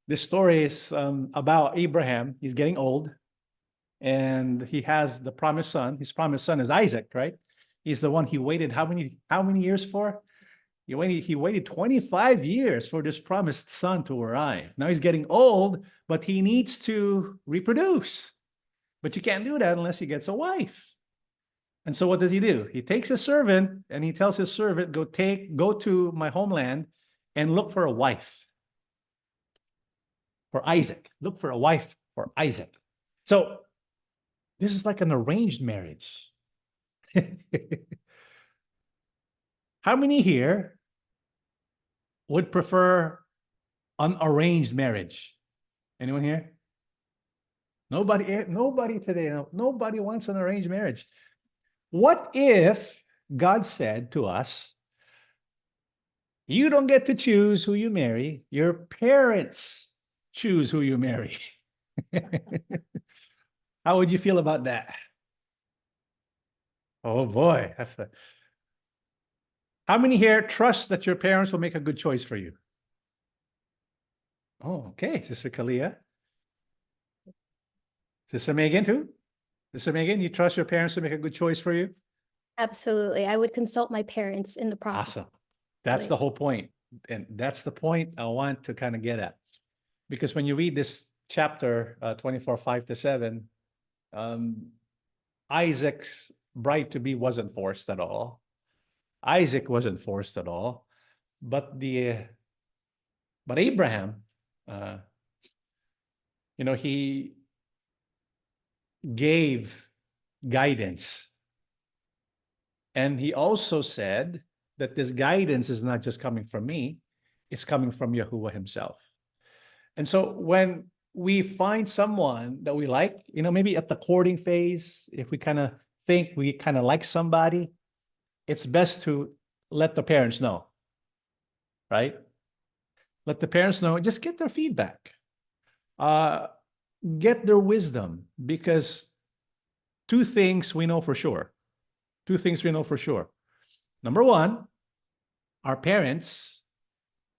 This story is about Abraham. He's getting old, and he has the promised son. His promised son is Isaac, right? He's the one he waited how many years for? He waited 25 years for this promised son to arrive. Now he's getting old, but he needs to reproduce. But you can't do that unless he gets a wife. And so what does he do? He takes his servant and he tells his servant, go to my homeland and look for a wife for Isaac. Look for a wife for Isaac. So this is like an arranged marriage. How many here would prefer an arranged marriage? Anyone here? Nobody today. Nobody wants an arranged marriage. What if God said to us, you don't get to choose who you marry, your parents choose who you marry? How would you feel about that? Oh boy, how many here trust that your parents will make a good choice for you? Oh, okay, Sister Kalia. Sister Megan too? Sister Megan, you trust your parents to make a good choice for you? Absolutely. I would consult my parents in the process. Awesome. That's the whole point. And that's the point I want to kind of get at. Because when you read this chapter 24, 5-7, Isaac's bride-to-be wasn't forced at all. Isaac wasn't forced at all. But Abraham, he gave guidance. And he also said that this guidance is not just coming from me, it's coming from Yahuwah himself. And so when we find someone that we like, maybe at the courting phase, if we kind of think we kind of like somebody, it's best to let the parents know, right? Let the parents know, just get their feedback. Get their wisdom, because two things we know for sure. Two things we know for sure. Number one, our parents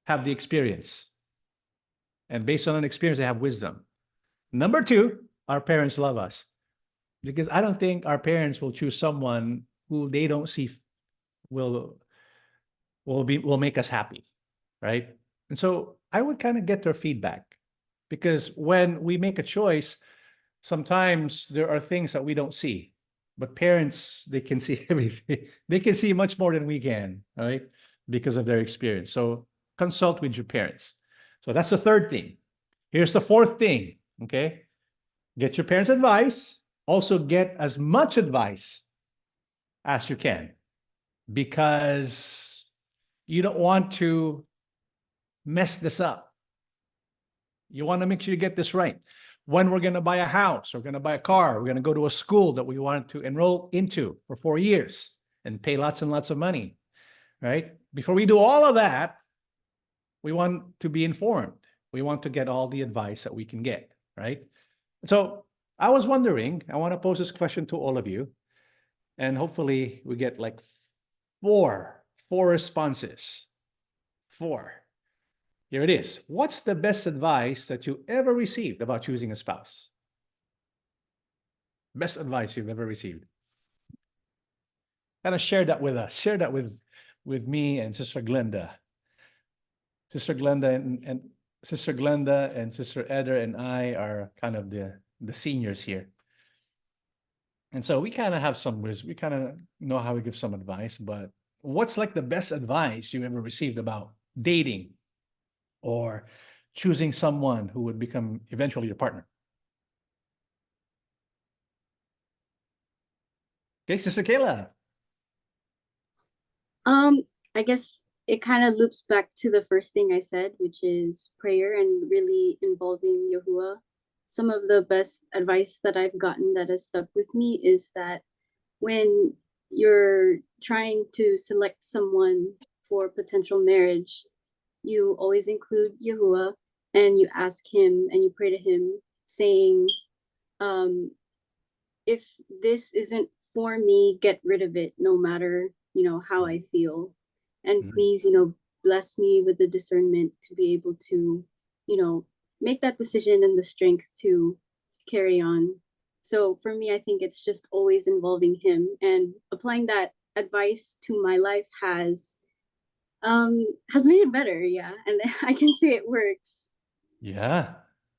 have the experience. And based on an experience, they have wisdom. Number two, our parents love us. Because I don't think our parents will choose someone who they don't see will make us happy, right? And so I would kind of get their feedback, because when we make a choice, sometimes there are things that we don't see, but parents, they can see everything. They can see much more than we can, right? Because of their experience. So consult with your parents. So that's the third thing. Here's the fourth thing, okay? Get your parents' advice. Also get as much advice as you can, because you don't want to mess this up. You want to make sure you get this right. When we're going to buy a house, we're going to buy a car, we're going to go to a school that we want to enroll into for 4 years and pay lots and lots of money, right? Before we do all of that, we want to be informed. We want to get all the advice that we can get, right? So I was wondering, I want to pose this question to all of you, and hopefully we get like four responses. 4. Here it is. What's the best advice that you ever received about choosing a spouse? Best advice you've ever received. Kind of share that with us. Share that with me and Sister Glenda. Sister Glenda and Sister Glenda and Sister Eder and I are kind of the seniors here. And so we kind of have some wisdom. We kind of know how to give some advice, but what's like the best advice you ever received about dating or choosing someone who would become eventually your partner? Okay, Sister Kayla. I guess it kind of loops back to the first thing I said, which is prayer and really involving Yahuwah. Some of the best advice that I've gotten that has stuck with me is that when you're trying to select someone for potential marriage, you always include Yahuwah and you ask him and you pray to him saying, if this isn't for me, get rid of it, no matter, how I feel. And please, bless me with the discernment to be able to, make that decision and the strength to carry on. So for me, I think it's just always involving him, and applying that advice to my life has made it better. Yeah. And I can say it works. Yeah,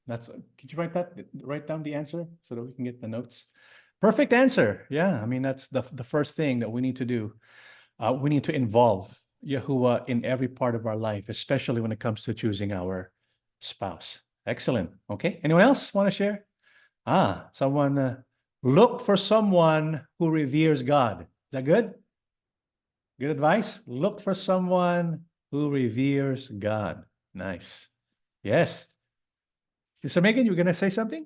could you write down the answer so that we can get the notes? Perfect answer. Yeah, I mean, that's the first thing that we need to do. We need to involve Yahuwah in every part of our life, especially when it comes to choosing our spouse. Excellent. Okay, anyone else want to share? Someone, look for someone who reveres God. Is that good? Good advice? Look for someone who reveres God. Nice. Yes. Sister Megan, you were going to say something?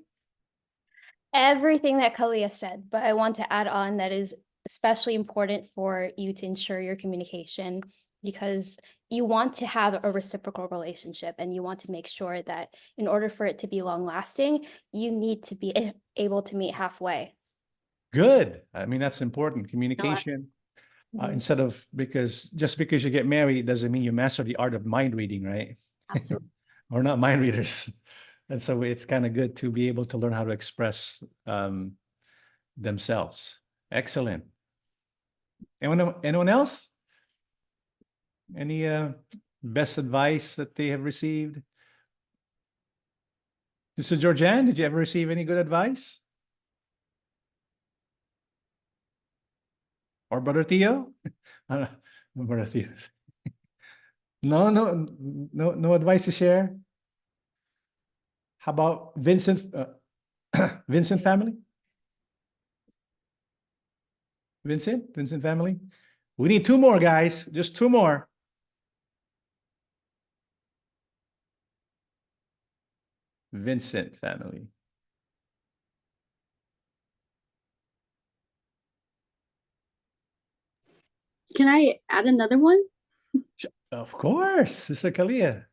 Everything that Kalia said, but I want to add on that is especially important for you to ensure your communication, because you want to have a reciprocal relationship and you want to make sure that in order for it to be long lasting, you need to be able to meet halfway. Good. I mean, that's important. Communication. Instead of, just because you get married doesn't mean you master the art of mind reading, right? Absolutely. We're not mind readers. And so it's kind of good to be able to learn how to express themselves. Excellent. Anyone else? Any best advice that they have received? Sister Georgianne, did you ever receive any good advice? Or Brother Theo? Brother Theo. No advice to share? How about Vincent? Vincent family? Vincent family? We need 2 more, guys. Just 2 more. Vincent family. Can I add another one? Of course, Sister Kalia.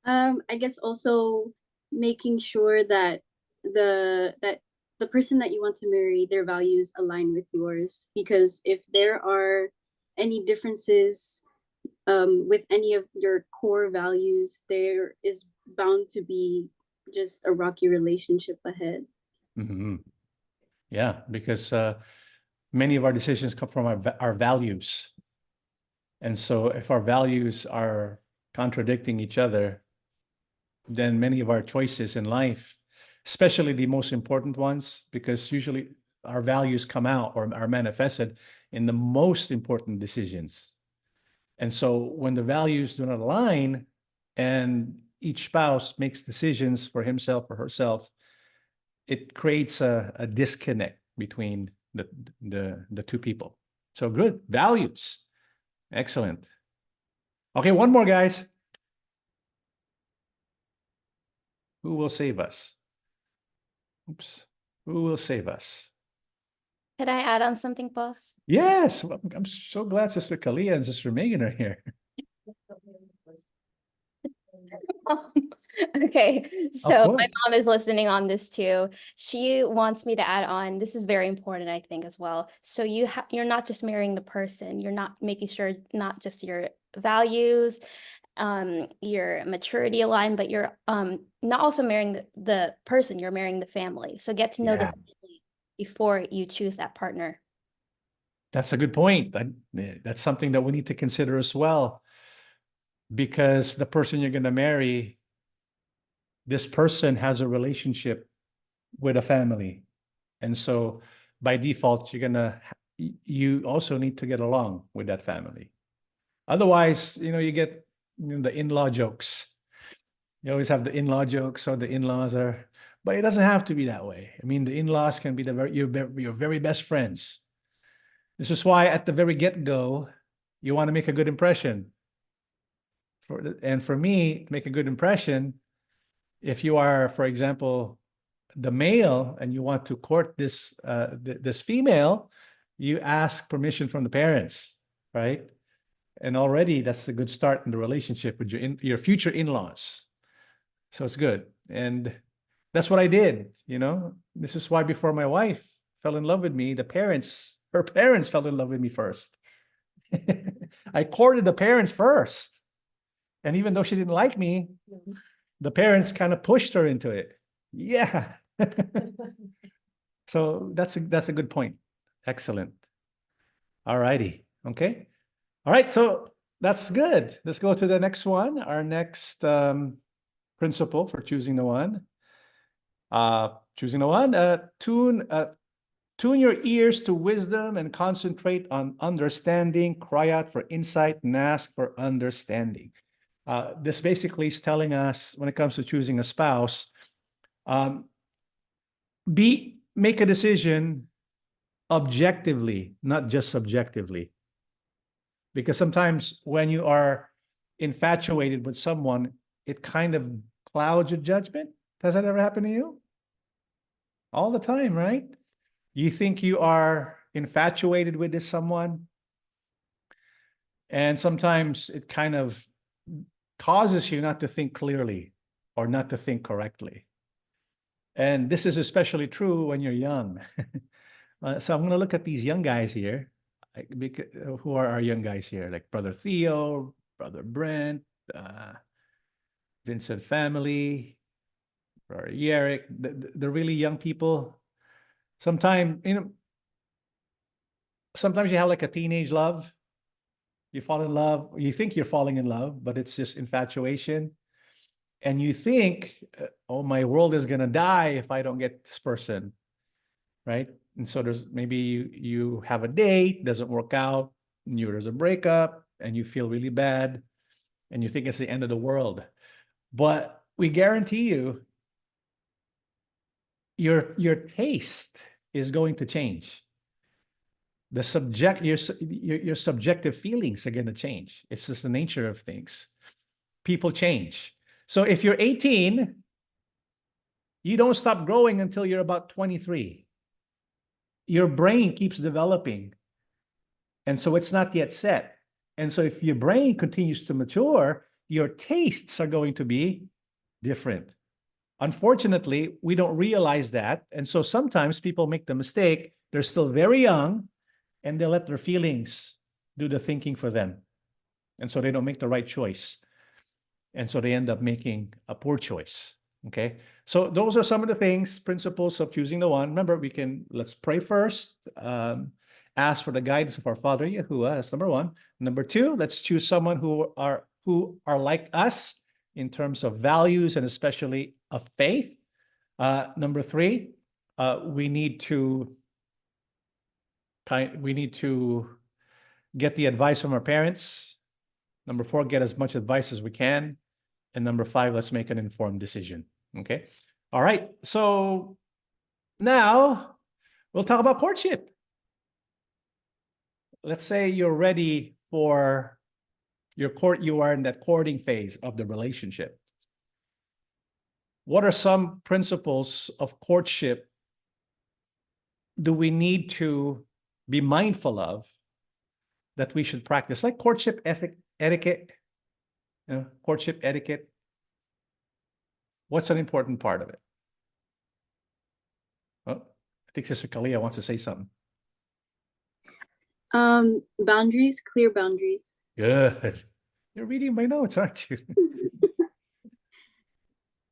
I guess also making sure that the the person that you want to marry, their values align with yours. Because if there are any differences with any of your core values, there is bound to be just a rocky relationship ahead. Mhm. Yeah, because many of our decisions come from our values. And so if our values are contradicting each other, then many of our choices in life, especially the most important ones, because usually our values come out or are manifested in the most important decisions. And so when the values do not align and each spouse makes decisions for himself or herself, it creates a disconnect between the two people. So good. Values. Excellent. Okay, one more, guys. Who will save us? Oops. Who will save us? Can I add on something, Paul? Yes. Well, I'm so glad Sister Kalia and Sister Megan are here. Okay, Of so my course. mom is listening on this too. She wants me to add on, this is very important, I think, as well. So you're not just marrying the person, you're not making sure not just your values, your maturity aligned, but you're not also marrying the person, you're marrying the family. So get to know the Yeah. family before you choose that partner. That's a good point. That's something that we need to consider as well. Because the person you're going to marry, this person has a relationship with a family. And so by default, you also need to get along with that family. Otherwise, you get the in-law jokes. You always have the in-law jokes, or the in-laws are, but it doesn't have to be that way. I mean, the in-laws can be your very best friends. This is why at the very get-go, you want to make a good impression. And for me, to make a good impression, if you are, for example, the male and you want to court this female, you ask permission from the parents, right? And already that's a good start in the relationship with your future in-laws. So it's good. And that's what I did, This is why before my wife fell in love with me, her parents fell in love with me first. I courted the parents first. And even though she didn't like me, the parents kind of pushed her into it. Yeah. So that's a good point. Excellent. All righty. Okay. All right. So that's good. Let's go to the next one. Our next principle for choosing the one. Tune your ears to wisdom and concentrate on understanding. Cry out for insight and ask for understanding. This basically is telling us when it comes to choosing a spouse, make a decision objectively, not just subjectively. Because sometimes when you are infatuated with someone, it kind of clouds your judgment. Does that ever happen to you? All the time, right? You think you are infatuated with this someone, and sometimes it kind of causes you not to think clearly or not to think correctly. And this is especially true when you're young. So I'm going to look at these young guys here. Who are our young guys here? Like Brother Theo, Brother Brent, Vincent family, Brother Yerrick, the really young people. Sometimes you have like a teenage love. You fall in love, you think you're falling in love, but it's just infatuation. And you think, oh, my world is going to die if I don't get this person, right? And so there's maybe you have a date, doesn't work out, and there's a breakup, and you feel really bad, and you think it's the end of the world. But we guarantee you, your taste is going to change. Your subjective feelings are going to change. It's just the nature of things. People change. So if you're 18, you don't stop growing until you're about 23. Your brain keeps developing. And so it's not yet set. And so if your brain continues to mature, your tastes are going to be different. Unfortunately, we don't realize that. And so sometimes people make the mistake, they're still very young, and they let their feelings do the thinking for them. And so they don't make the right choice. And so they end up making a poor choice. Okay. So those are some of the things, principles of choosing the one. Remember, let's pray first. Ask for the guidance of our Father Yahuwah. That's number one. Number two, let's choose someone who are like us in terms of values and especially of faith. Number three, we need to get the advice from our parents. Number four, get as much advice as we can. And number five, let's make an informed decision. Okay. All right. So now we'll talk about courtship. Let's say you're ready for you are in that courting phase of the relationship. What are some principles of courtship do we need to be mindful of that we should practice? Like courtship etiquette, courtship etiquette. What's an important part of it? Oh, I think Sister Kalia wants to say something. Boundaries, clear boundaries. Good. You're reading my notes, aren't you?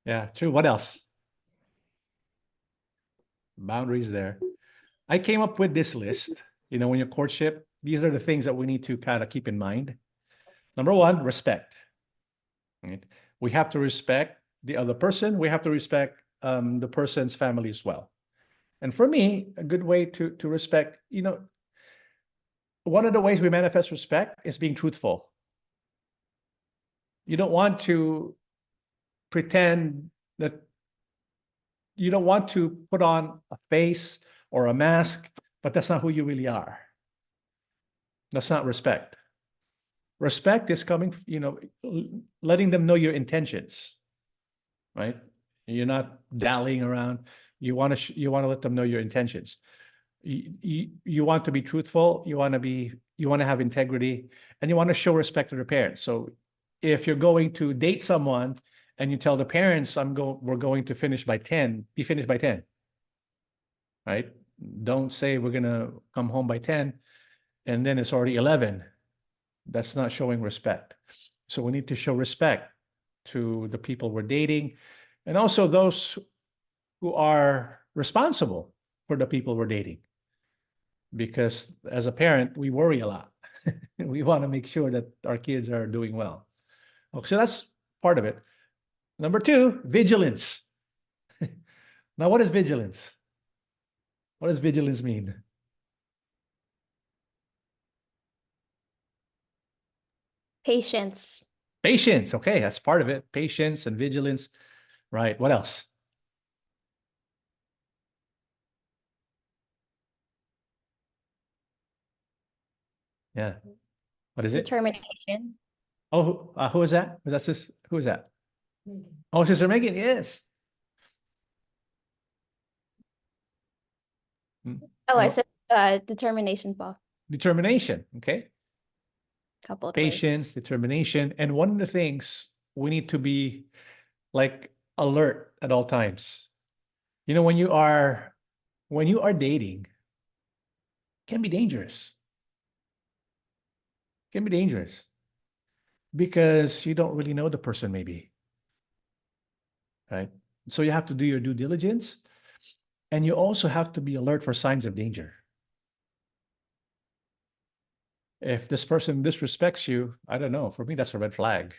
Yeah, true. What else? Boundaries there. I came up with this list. When you're courtship, these are the things that we need to kind of keep in mind. Number one, respect. Right? We have to respect the other person. We have to respect the person's family as well. And for me, a good way to respect, one of the ways we manifest respect is being truthful. You don't want to pretend that you don't want to put on a face or a mask, but that's not who you really are. That's not respect. Respect is coming, letting them know your intentions, right? You're not dallying around. You want to let them know your intentions. You want to be truthful. You want to have integrity, and you want to show respect to their parents. So if you're going to date someone and you tell the parents, we're going to finish by 10, be finished by 10, right? Don't say we're going to come home by 10 and then it's already 11. That's not showing respect. So we need to show respect to the people we're dating and also those who are responsible for the people we're dating. Because as a parent, we worry a lot. We want to make sure that our kids are doing well. Okay, so that's part of it. Number two, vigilance. Now, what is vigilance? What does vigilance mean? Patience. Patience. Okay, that's part of it. Patience and vigilance. Right. What else? Yeah. What is it? Determination. Oh, who is that? Who is that? Oh, Sister Megan. Yes. Oh, I said determination, Paul. Determination. Okay. Couple of ways. Patience, determination. And one of the things we need to be like alert at all times. When you are dating, it can be dangerous. It can be dangerous because you don't really know the person maybe. Right? So you have to do your due diligence and you also have to be alert for signs of danger. If this person disrespects you, I don't know. For me, that's a red flag.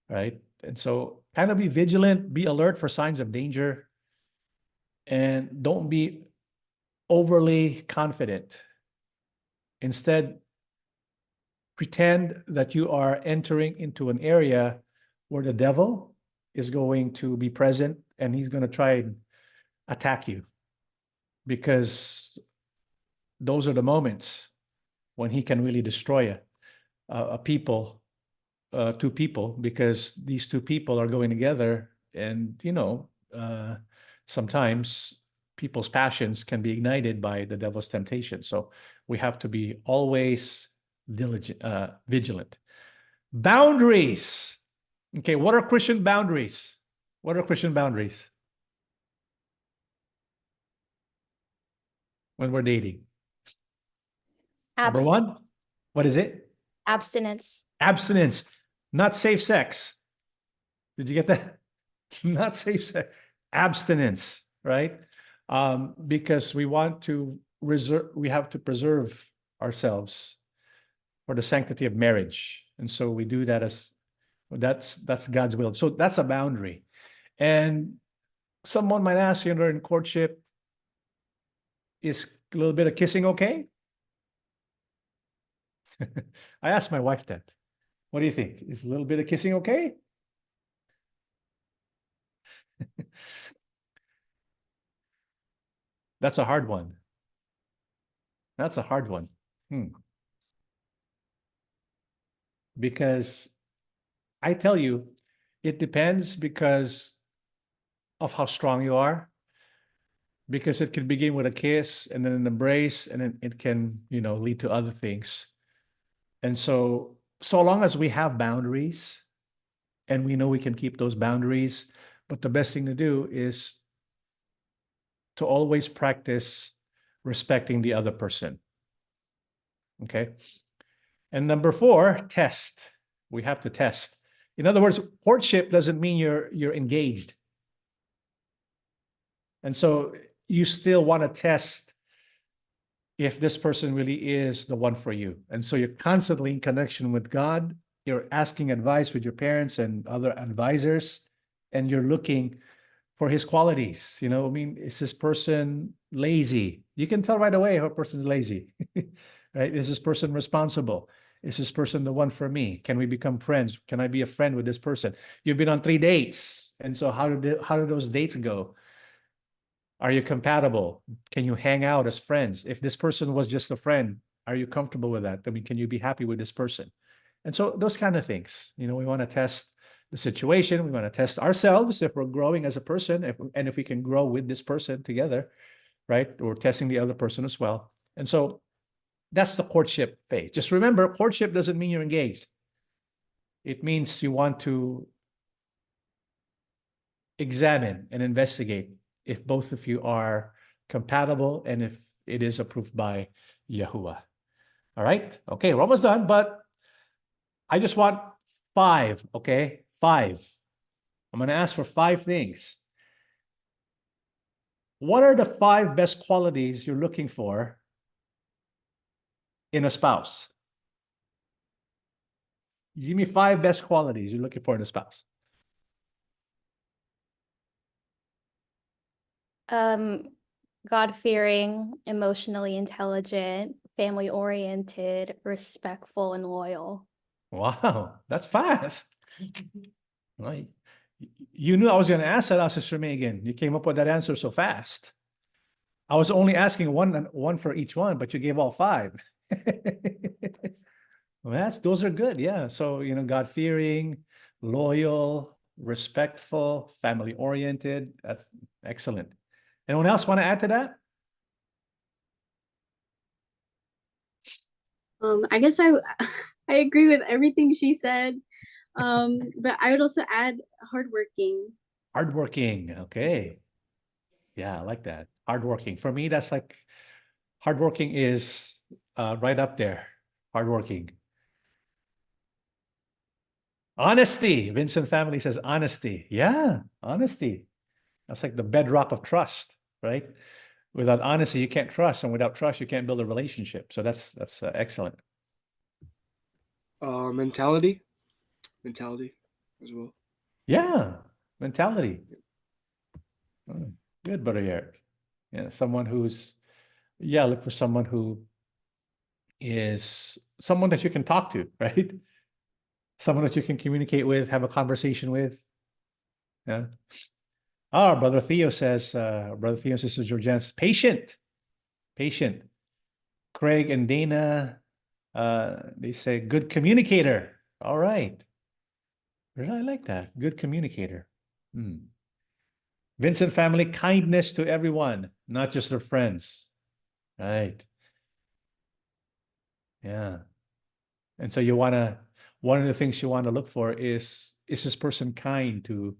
Right? And so kind of be vigilant, be alert for signs of danger, and don't be overly confident. Instead, pretend that you are entering into an area where the devil is going to be present and he's going to try and attack you. Because those are the moments when he can really destroy two people, because these two people are going together and, sometimes people's passions can be ignited by the devil's temptation. So we have to be always vigilant. Boundaries. Okay, what are Christian boundaries? What are Christian boundaries when we're dating? Number one, what is it? Abstinence. Abstinence, not safe sex. Did you get that? Not safe sex, abstinence, right? Because we want to we have to preserve ourselves for the sanctity of marriage. And so we do that as that's God's will. So that's a boundary. And someone might ask, in courtship, is a little bit of kissing okay? I asked my wife that. What do you think? Is a little bit of kissing okay? That's a hard one. That's a hard one. Because I tell you, it depends because of how strong you are. Because it can begin with a kiss and then an embrace, and then it can, lead to other things. And so long as we have boundaries and we know we can keep those boundaries, but the best thing to do is to always practice respecting the other person. Okay. And number 4, test. We have to test. In other words, courtship doesn't mean you're engaged. And so you still want to test if this person really is the one for you. And so you're constantly in connection with God. You're asking advice with your parents and other advisors, and you're looking for his qualities. Is this person lazy? You can tell right away if a person's lazy, right? Is this person responsible? Is this person the one for me? Can we become friends? Can I be a friend with this person? You've been on 3 dates. And so how do those dates go? Are you compatible? Can you hang out as friends? If this person was just a friend, are you comfortable with that? Can you be happy with this person? And so those kind of things, we want to test the situation. We want to test ourselves if we're growing as a person, if we can grow with this person together, right? We're testing the other person as well. And so that's the courtship phase. Just remember, courtship doesn't mean you're engaged. It means you want to examine and investigate if both of you are compatible and if it is approved by Yahuwah. All right? Okay, we're almost done, but I just want 5, okay? 5. I'm going to ask for 5 things. What are the 5 best qualities you're looking for in a spouse? Give me 5 best qualities you're looking for in a spouse. God-fearing, emotionally intelligent, family-oriented, respectful, and loyal. Wow, that's fast. Right. You knew I was going to ask that, Sister Megan. You came up with that answer so fast. I was only asking one for each one, but you gave all 5. Well, those are good. Yeah. So, God-fearing, loyal, respectful, family-oriented. That's excellent. Anyone else want to add to that? I guess I agree with everything she said. But I would also add hardworking. Hardworking. Okay. Yeah, I like that. Hardworking. For me, that's like hardworking is right up there. Hardworking. Honesty. Vincent family says honesty. Yeah, honesty. That's like the bedrock of trust, right? Without honesty, you can't trust, and without trust, you can't build a relationship. So that's excellent. Mentality as well. Yeah, mentality. Good, Brother Eric. Yeah, look for someone who is someone that you can talk to, right? Someone that you can communicate with, have a conversation with. Yeah. Brother Theo says, Sister Georgiana, patient. Craig and Dana, they say good communicator. All right. Really like that. Good communicator. Vincent family, kindness to everyone, not just their friends. Right. Yeah. And so one of the things you want to look for is this person kind to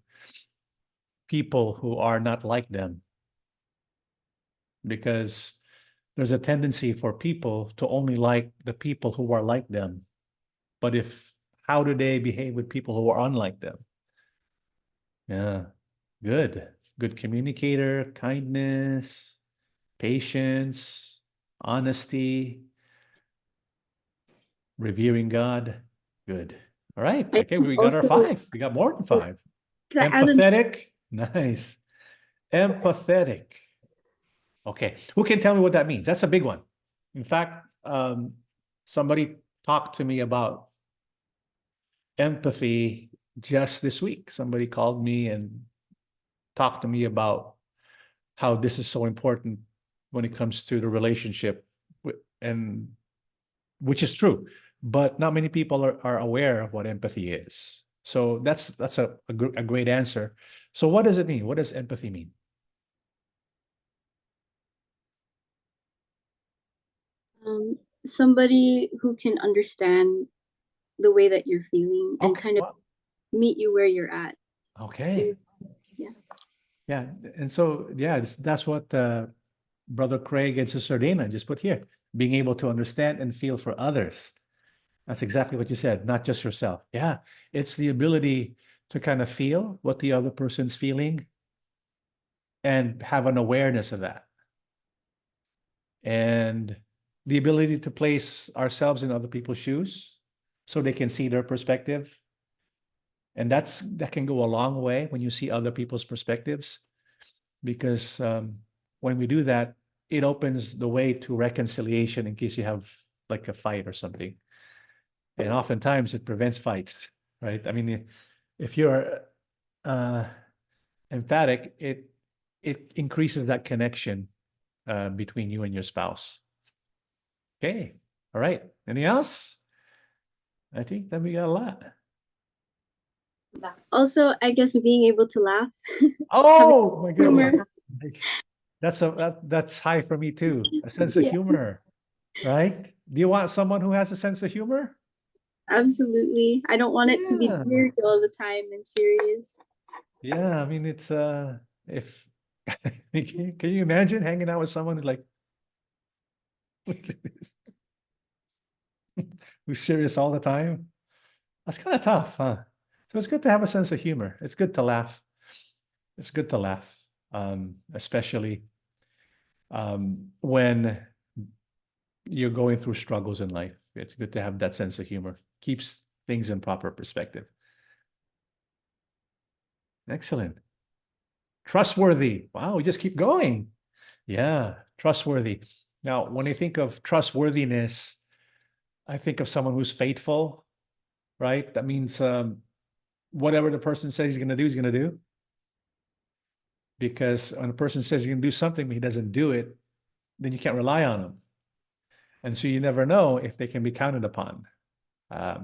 people who are not like them. Because there's a tendency for people to only like the people who are like them. But how do they behave with people who are unlike them? Yeah, good. Good communicator, kindness, patience, honesty, revering God. Good. All right. I Okay, we got our also, 5. We got more than 5. can I add Empathetic. Nice. Empathetic. Okay. Who can tell me what that means? That's a big one. In fact, somebody talked to me about empathy just this week. Somebody called me and talked to me about how this is so important when it comes to the relationship, and which is true, but not many people are aware of what empathy is. So that's a great answer. So what does it mean? What does empathy mean? somebody who can understand the way that you're feeling and Okay, kind of wow. meet you where you're at. Okay. Yeah. Yeah. And so, yeah, that's what Brother Craig and Sister Dana just put here, being able to understand and feel for others. That's exactly what you said, not just yourself. Yeah. It's the ability to kind of feel what the other person's feeling and have an awareness of that. And the ability to place ourselves in other people's shoes so they can see their perspective. And that can go a long way when you see other people's perspectives, because when we do that, it opens the way to reconciliation in case you have like a fight or something. And oftentimes it prevents fights, right? I mean, if you're emphatic, it increases that connection between you and your spouse. Okay. All right. Anything else? I think that we got a lot. Also, I guess being able to laugh. Oh my humor. goodness. That's high for me too. A sense of Yeah. humor, right? Do you want someone who has a sense of humor? Absolutely. I don't want it to be Yeah. serious all the time and serious. Yeah, I mean it's if can you imagine hanging out with someone who's like who's serious all the time? That's kind of tough, huh? So it's good to have a sense of humor. It's good to laugh. It's good to laugh, especially when you're going through struggles in life. It's good to have that sense of humor. Keeps things in proper perspective. Excellent. Trustworthy. Wow, we just keep going. Yeah, trustworthy. Now, when I think of trustworthiness, I think of someone who's faithful, right? That means whatever the person says he's going to do, he's going to do. Because when a person says he's going to do something, but he doesn't do it, then you can't rely on him. And so you never know if they can be counted upon.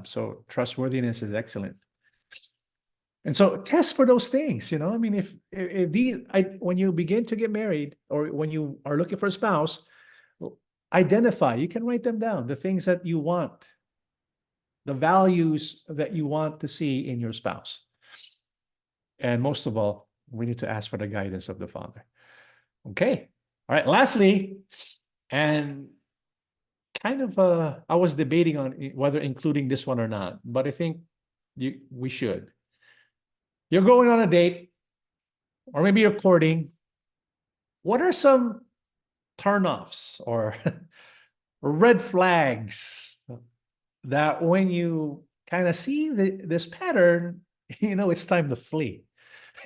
So trustworthiness is excellent. And so test for those things, you know. I mean, if when you begin to get married or when you are looking for a spouse, identify, you can write them down, the things that you want, the values that you want to see in your spouse. And most of all, we need to ask for the guidance of the Father. Okay. All right. Lastly, and kind of I was debating on whether including this one or not, but I think we should. You're going on a date, or maybe you're courting. What are some turnoffs or red flags that when you kind of see this pattern, you know it's time to flee?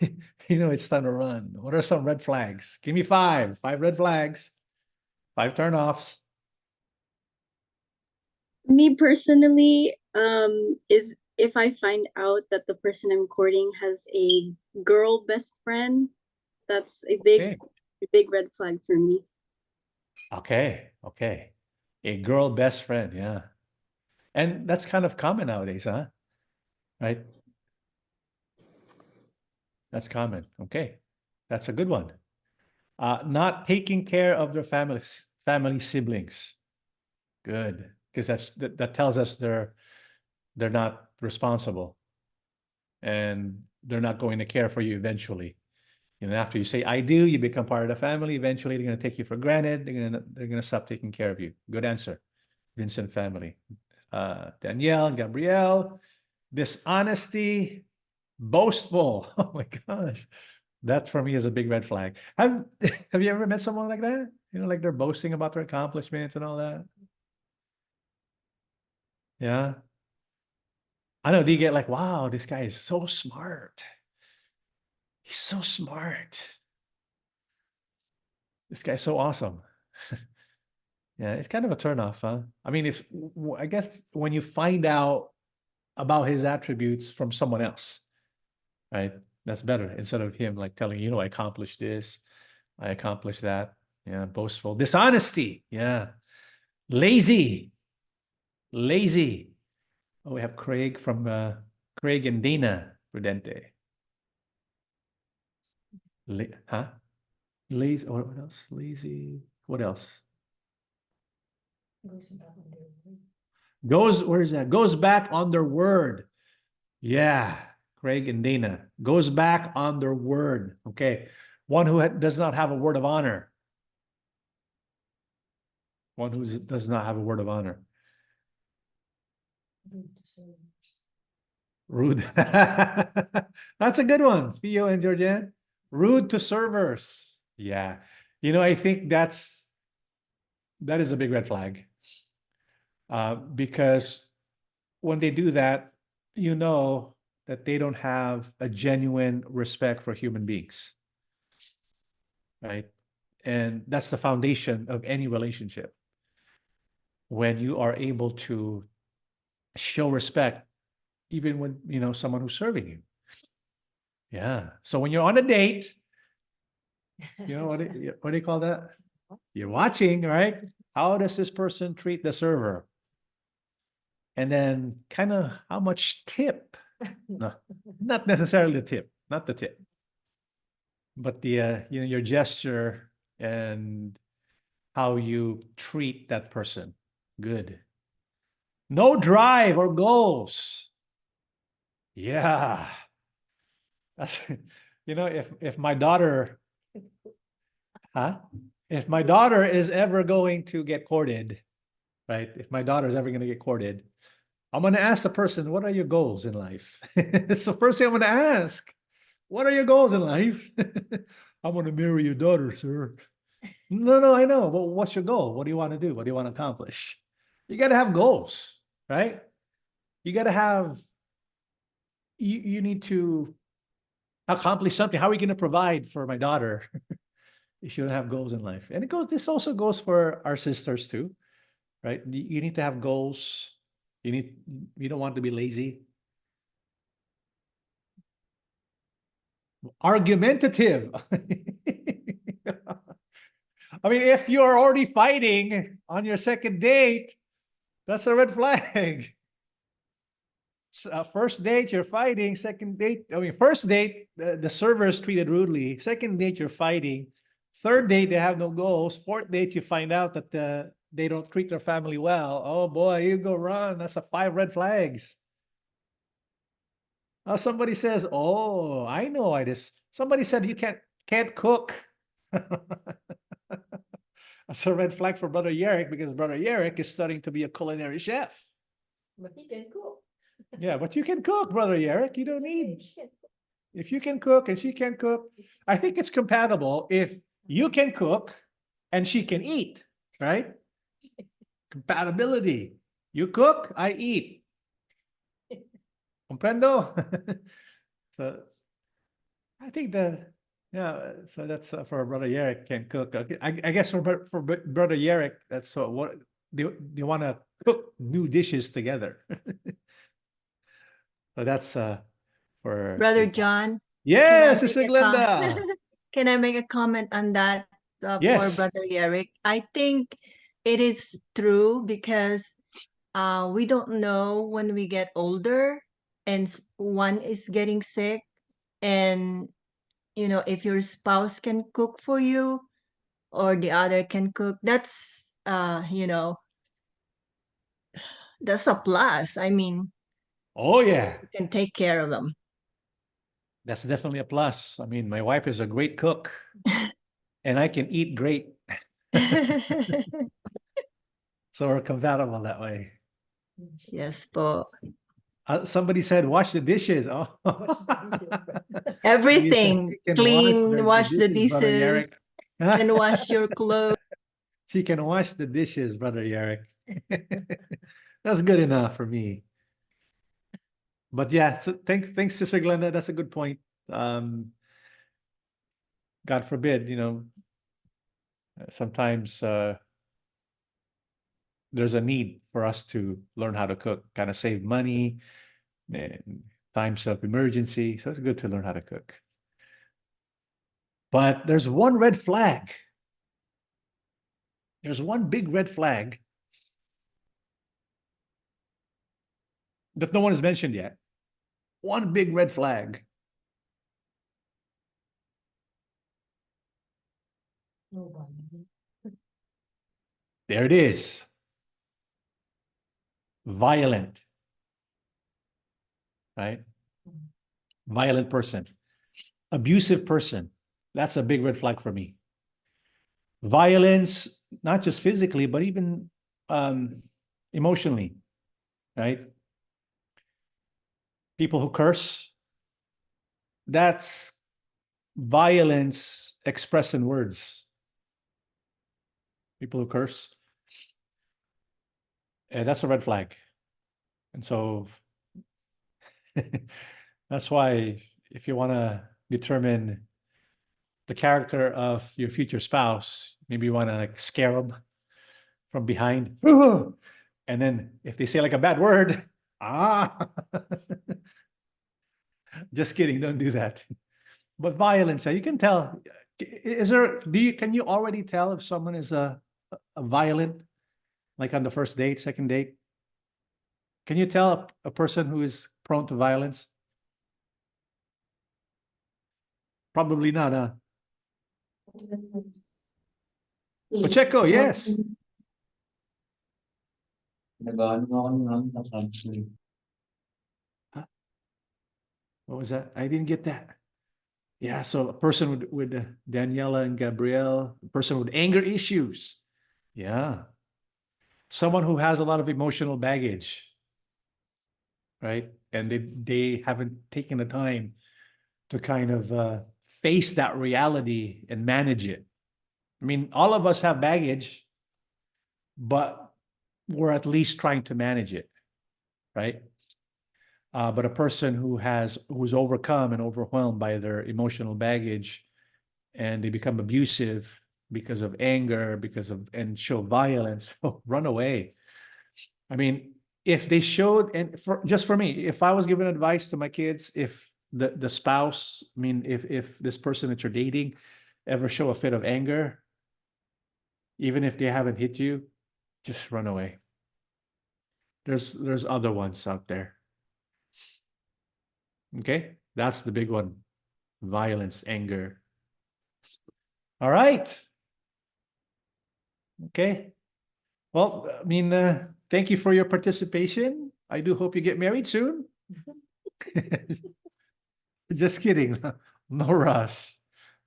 You know it's time to run. What are some red flags? Give me 5 red flags, 5 turnoffs. Me personally, is if I find out that the person I'm courting has a girl best friend, that's a Okay. big red flag for me. Okay. A girl best friend, yeah. And that's kind of common nowadays, huh? Right? That's common. Okay. That's a good one. Not taking care of their family siblings. Good. Because that tells us they're not responsible and they're not going to care for you eventually. You know, after you say I do, you become part of the family. Eventually, they're gonna take you for granted. They're gonna stop taking care of you. Good answer, Vincent family. Danielle, Gabrielle, dishonesty, boastful. Oh my gosh, that for me is a big red flag. Have Have you ever met someone like that? You know, like they're boasting about their accomplishments and all that. Yeah. I know. Do you get like, wow, this guy is so smart. He's so smart. This guy's so awesome. Yeah, it's kind of a turnoff, huh? I mean, I guess when you find out about his attributes from someone else, right? That's better instead of him like telling you know, I accomplished this, I accomplished that. Yeah, boastful, dishonesty. Yeah, lazy, lazy. Oh, we have Craig from Craig and Dana Prudente. Huh? Lazy. Or what else? Lazy. What else? Where is that? Goes back on their word. Yeah, Craig and Dana. Goes back on their word. Okay. One who does not have a word of honor. One who does not have a word of honor. Rude. That's a good one, Theo and Georgianne. Rude to servers. Yeah. You know, I think that is a big red flag. Because when they do that, you know that they don't have a genuine respect for human beings. Right? And that's the foundation of any relationship. When you are able to show respect, even when, you know, someone who's serving you. Yeah. So when you're on a date, you know, what do you call that? You're watching, right? How does this person treat the server? And then kind of how much tip? No, not necessarily the tip, not the tip, but the, you know, your gesture and how you treat that person. Good. No drive or goals. Yeah. That's, you know, if my daughter, if my daughter is ever going to get courted, right? If my daughter is ever going to get courted, I'm going to ask the person, what are your goals in life? It's the first thing I'm going to ask. What are your goals in life? I want to marry your daughter, sir. No, I know. But what's your goal? What do you want to do? What do you want to accomplish? You got to have goals, right? You got to have, you need to accomplish something. How are we going to provide for my daughter if you don't have goals in life? And this also goes for our sisters too, right? You need to have goals. You don't want to be lazy. Argumentative. I mean, if you're already fighting on your second date, that's a red flag. First date, you're fighting. Second date, first date, the server is treated rudely. Second date, you're fighting. Third date, they have no goals. Fourth date, you find out that they don't treat their family well. Oh boy, you go run. That's 5 red flags. Somebody says, "Oh, I know why this." Somebody said you can't cook. That's a red flag for Brother Yerrick because Brother Yerrick is studying to be a culinary chef. But he can cook. Yeah, but you can cook, Brother Yerrick. You don't need. If you can cook and she can cook, I think it's compatible if you can cook and she can eat, right? Compatibility. You cook, I eat. Comprendo? So I think that, yeah, so that's for Brother Yerrick can cook. Okay. I guess for Brother Yerrick, that's what they want to cook new dishes together. So that's for Brother John, yes, can I Sister make a Glenda. can I make a comment on that for Yes. Brother Eric? I think it is true because we don't know when we get older and one is getting sick, and you know, if your spouse can cook for you or the other can cook, that's you know, that's a plus. I mean, Oh yeah, you can take care of them. That's definitely a plus. I mean, my wife is a great cook and I can eat great. So we're compatible that way. Yes po. Somebody said, wash the dishes. Oh, Everything. she can Clean, wash the Brother dishes, Yarrick. and wash your clothes. She can wash the dishes, Brother Yarrick. That's good enough for me. But yeah, so thanks, Sister Glenda. That's a good point. God forbid, sometimes there's a need for us to learn how to cook, kind of save money in times of emergency. So it's good to learn how to cook. But there's one red flag. There's one big red flag that no one has mentioned yet. One big red flag. There it is. Violent. Right? Violent person. Abusive person. That's a big red flag for me. Violence, not just physically, but even emotionally. Right? People who curse. That's violence expressed in words. People who curse. That's a red flag. And so that's why if you want to determine the character of your future spouse, maybe you want to like scare them from behind. And then if they say like a bad word, just kidding, don't do that. But violence, you can tell. Can you already tell if someone is a violent, like on the first date, second date? Can you tell a person who is prone to violence? Probably not, huh? Pacheco, yes. Huh? What was that? I didn't get that. Yeah, so a person with Daniela and Gabrielle, a person with anger issues. Yeah. Someone who has a lot of emotional baggage, right? And they haven't taken the time to kind of face that reality and manage it. I mean, all of us have baggage, but we're at least trying to manage it, right? But a person who's overcome and overwhelmed by their emotional baggage, and they become abusive because of anger, and show violence, run away. I mean, if they showed, and just for me, if I was giving advice to my kids, if the spouse, I mean, if this person that you're dating ever show a fit of anger, even if they haven't hit you, just run away. There's other ones out there. Okay, that's the big one. Violence, anger. All right. Okay. Well, I mean, thank you for your participation. I do hope you get married soon. Just kidding. No rush.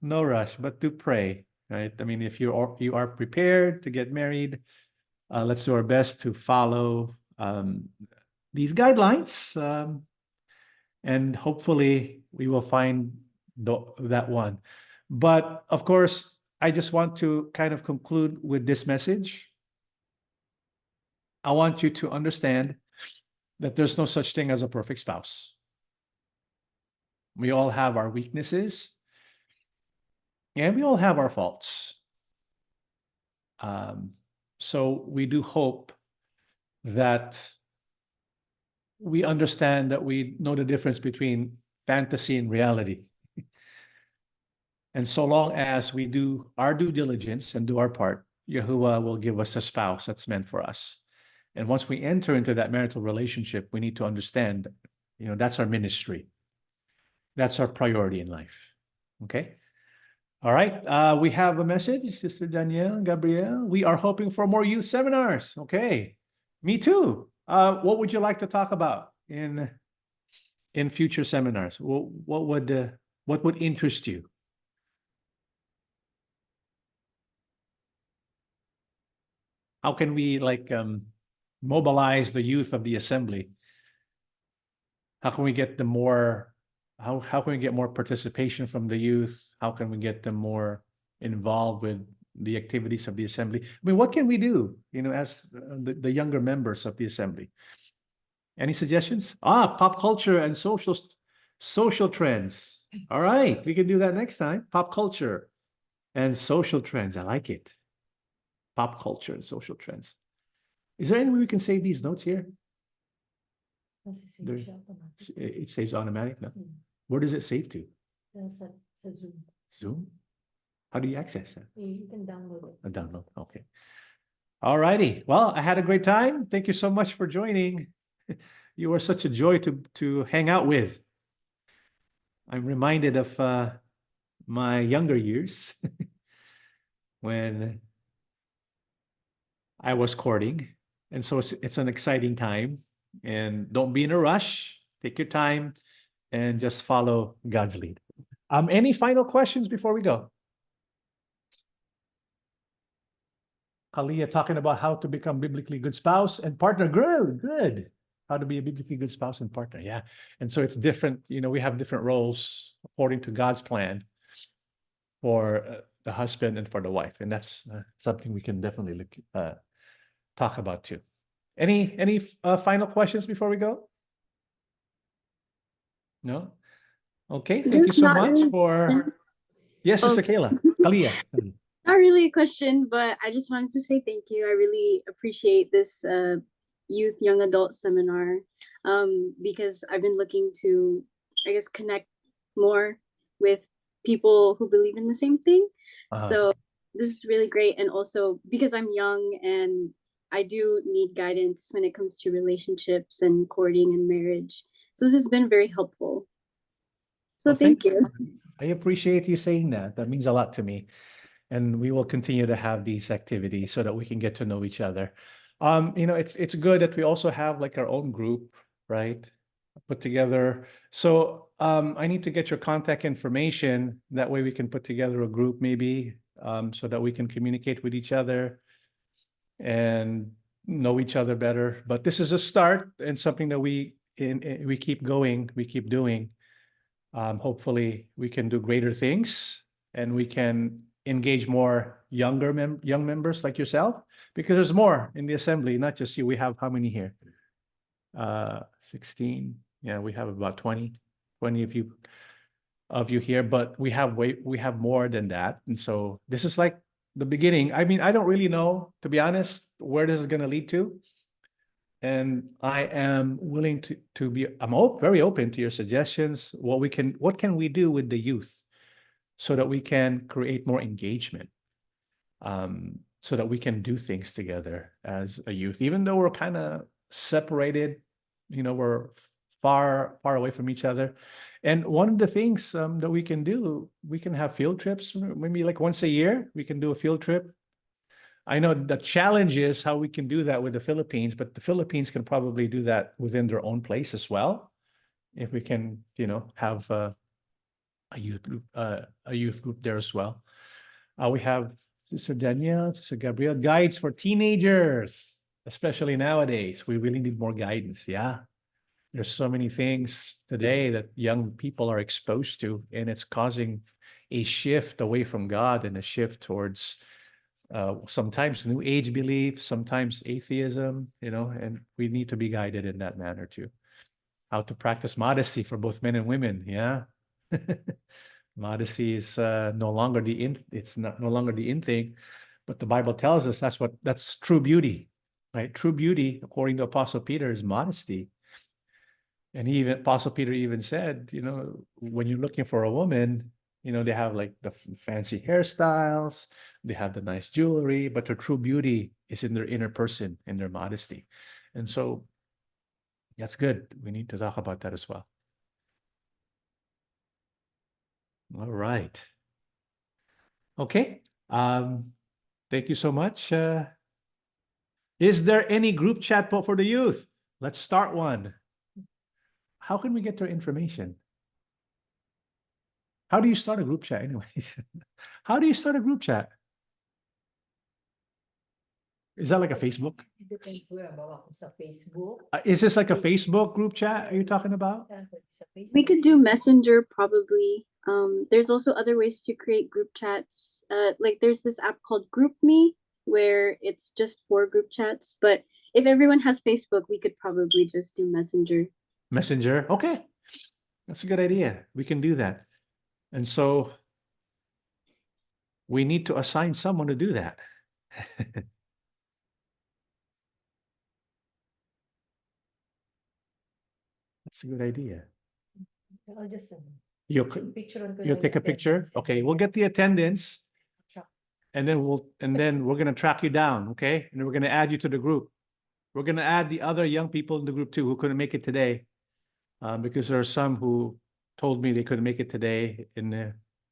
No rush, but to pray, right? I mean, if you are prepared to get married, let's do our best to follow these guidelines. And hopefully we will find that one. But of course, I just want to kind of conclude with this message. I want you to understand that there's no such thing as a perfect spouse. We all have our weaknesses and we all have our faults. So we do hope that we understand that we know the difference between fantasy and reality. And so long as we do our due diligence and do our part, Yahuwah will give us a spouse that's meant for us. And once we enter into that marital relationship, we need to understand, that's our ministry. That's our priority in life. Okay? All right. We have a message, Sister Danielle, Gabrielle. We are hoping for more youth seminars. Okay. Me too. What would you like to talk about in in future seminars? What would interest you? How can we like mobilize the youth of the assembly? How can we get them more? How can we get more participation from the youth? How can we get them more involved with the activities of the assembly? I mean, what can we do? As the younger members of the assembly. Any suggestions? Pop culture and social trends. All right, we can do that next time. Pop culture and social trends. I like it. Pop culture and social trends. Is there any way we can save these notes here? There- It saves automatic now. Where does it save to? Zoom. Zoom? How do you access that? You can download it. A download. Okay. All righty. Well, I had a great time. Thank you so much for joining. You are such a joy to hang out with. I'm reminded of my younger years when I was courting. And so it's an exciting time. And don't be in a rush. Take your time and just follow God's lead. Any final questions before we go? Aliyah talking about how to become biblically good spouse and partner. Good. How to be a biblically good spouse and partner. Yeah. And so it's different. We have different roles according to God's plan for the husband and for the wife. And that's something we can definitely talk about too. Any final questions before we go? No? Okay. Thank you so much for. Yes, Sister Kayla. Aliyah. Not really a question, but I just wanted to say thank you. I really appreciate this youth young adult seminar because I've been looking to, I guess, connect more with people who believe in the same thing. So this is really great. And also because I'm young and I do need guidance when it comes to relationships and courting and marriage. So this has been very helpful. So Well, thank you. I appreciate you saying that. That means a lot to me. And we will continue to have these activities so that we can get to know each other. It's good that we also have like our own group, right? Put together. So I need to get your contact information. That way we can put together a group maybe so that we can communicate with each other and know each other better. But this is a start and something that we keep going, we keep doing. Hopefully we can do greater things and we can engage more young members like yourself, because there's more in the assembly, not just you. We have how many here? 16. Yeah, we have about 20 of you here, but we have more than that. And so this is like the beginning. I mean, I don't really know, to be honest, where this is going to lead to. And I am willing to be, very open to your suggestions. What can we do with the youth so that we can create more engagement, so that we can do things together as a youth, even though we're kind of separated, we're far away from each other. And one of the things that we can do, we can have field trips, maybe like once a year, we can do a field trip. I know the challenge is how we can do that with the Philippines, but the Philippines can probably do that within their own place as well. If we can, have a youth group there as well. We have Sister Danielle, Sister Gabrielle, guides for teenagers, especially nowadays. We really need more guidance. Yeah. There's so many things today that young people are exposed to, and it's causing a shift away from God and a shift towards sometimes new age belief, sometimes atheism, and we need to be guided in that manner too. How to practice modesty for both men and women. Yeah. Modesty is no longer it's not no longer the in thing, but the Bible tells us that's true beauty, right? True beauty, according to Apostle Peter, is modesty. And Apostle Peter even said, when you're looking for a woman, they have like the fancy hairstyles, they have the nice jewelry, but their true beauty is in their inner person, in their modesty. And so that's good. We need to talk about that as well. All right. Okay. Thank you so much. Is there any group chat for the youth? Let's start one. how can we get their information? How do you start a group chat anyways? How do you start a group chat? Is that like a Facebook? It depends where, bawa ko sa Facebook. Is this like a Facebook group chat are you talking about? Sa Facebook. We could do Messenger probably. There's also other ways to create group chats. Like there's this app called GroupMe where it's just for group chats. But if everyone has Facebook, we could probably just do Messenger. Messenger? Okay. That's a good idea. We can do that. And so we need to assign someone to do that. That's a good idea. I'll just You'll, picture on you'll take a picture? Okay, we'll get the attendance and then we're gonna track you down, okay? And then we're gonna add you to the group. We're gonna add the other young people in the group too who couldn't make it today. Because there are some who told me they couldn't make it today and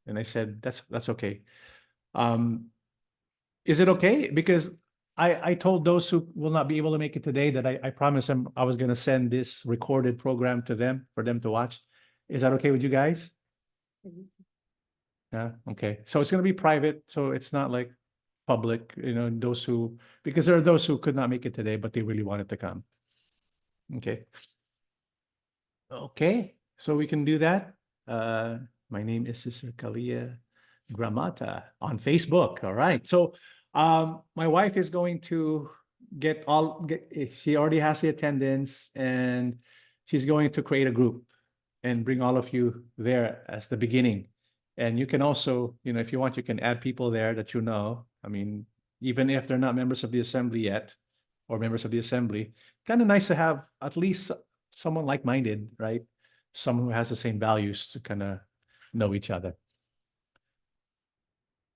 I said, that's okay. Is it okay? Because I told those who will not be able to make it today that I promised them I was gonna send this recorded program to them for them to watch. Is that okay with you guys? Yeah, okay. So it's gonna be private, so it's not like public, you know, because there are those who could not make it today, but they really wanted to come. Okay. Okay, so we can do that. My name is Sister Kalia Gramata on Facebook. All right. So my wife is going to she already has the attendance and she's going to create a group and bring all of you there as the beginning. And you can also, you know, if you want, you can add people there that you know. I mean, even if they're not members of the assembly yet or members of the assembly, kind of nice to have at least someone like-minded, right? Someone who has the same values to kind of know each other.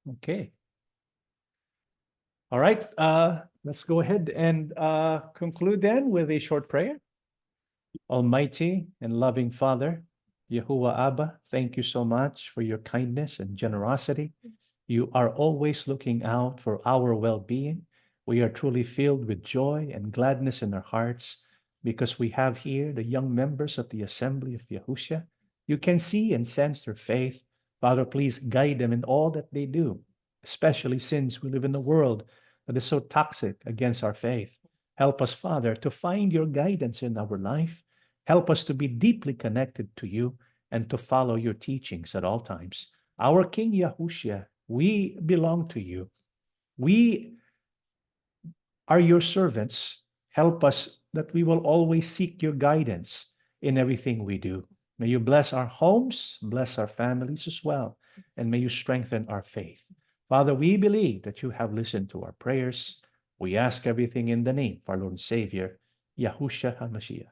Okay. All right, let's go ahead and conclude then with a short prayer. Almighty and loving Father, Yahuwah Abba, thank you so much for your kindness and generosity. You are always looking out for our well-being. We are truly filled with joy and gladness in our hearts because we have here the young members of the Assembly of Yahusha. You can see and sense their faith. Father, please guide them in all that they do, especially since we live in a world that is so toxic against our faith. Help us, Father, to find your guidance in our life. Help us to be deeply connected to you and to follow your teachings at all times. Our King Yahusha, we belong to you. We are your servants. Help us that we will always seek your guidance in everything we do. May you bless our homes, bless our families as well, and may you strengthen our faith. Father, we believe that you have listened to our prayers. We ask everything in the name of our Lord and Savior, Yahusha HaMashiach.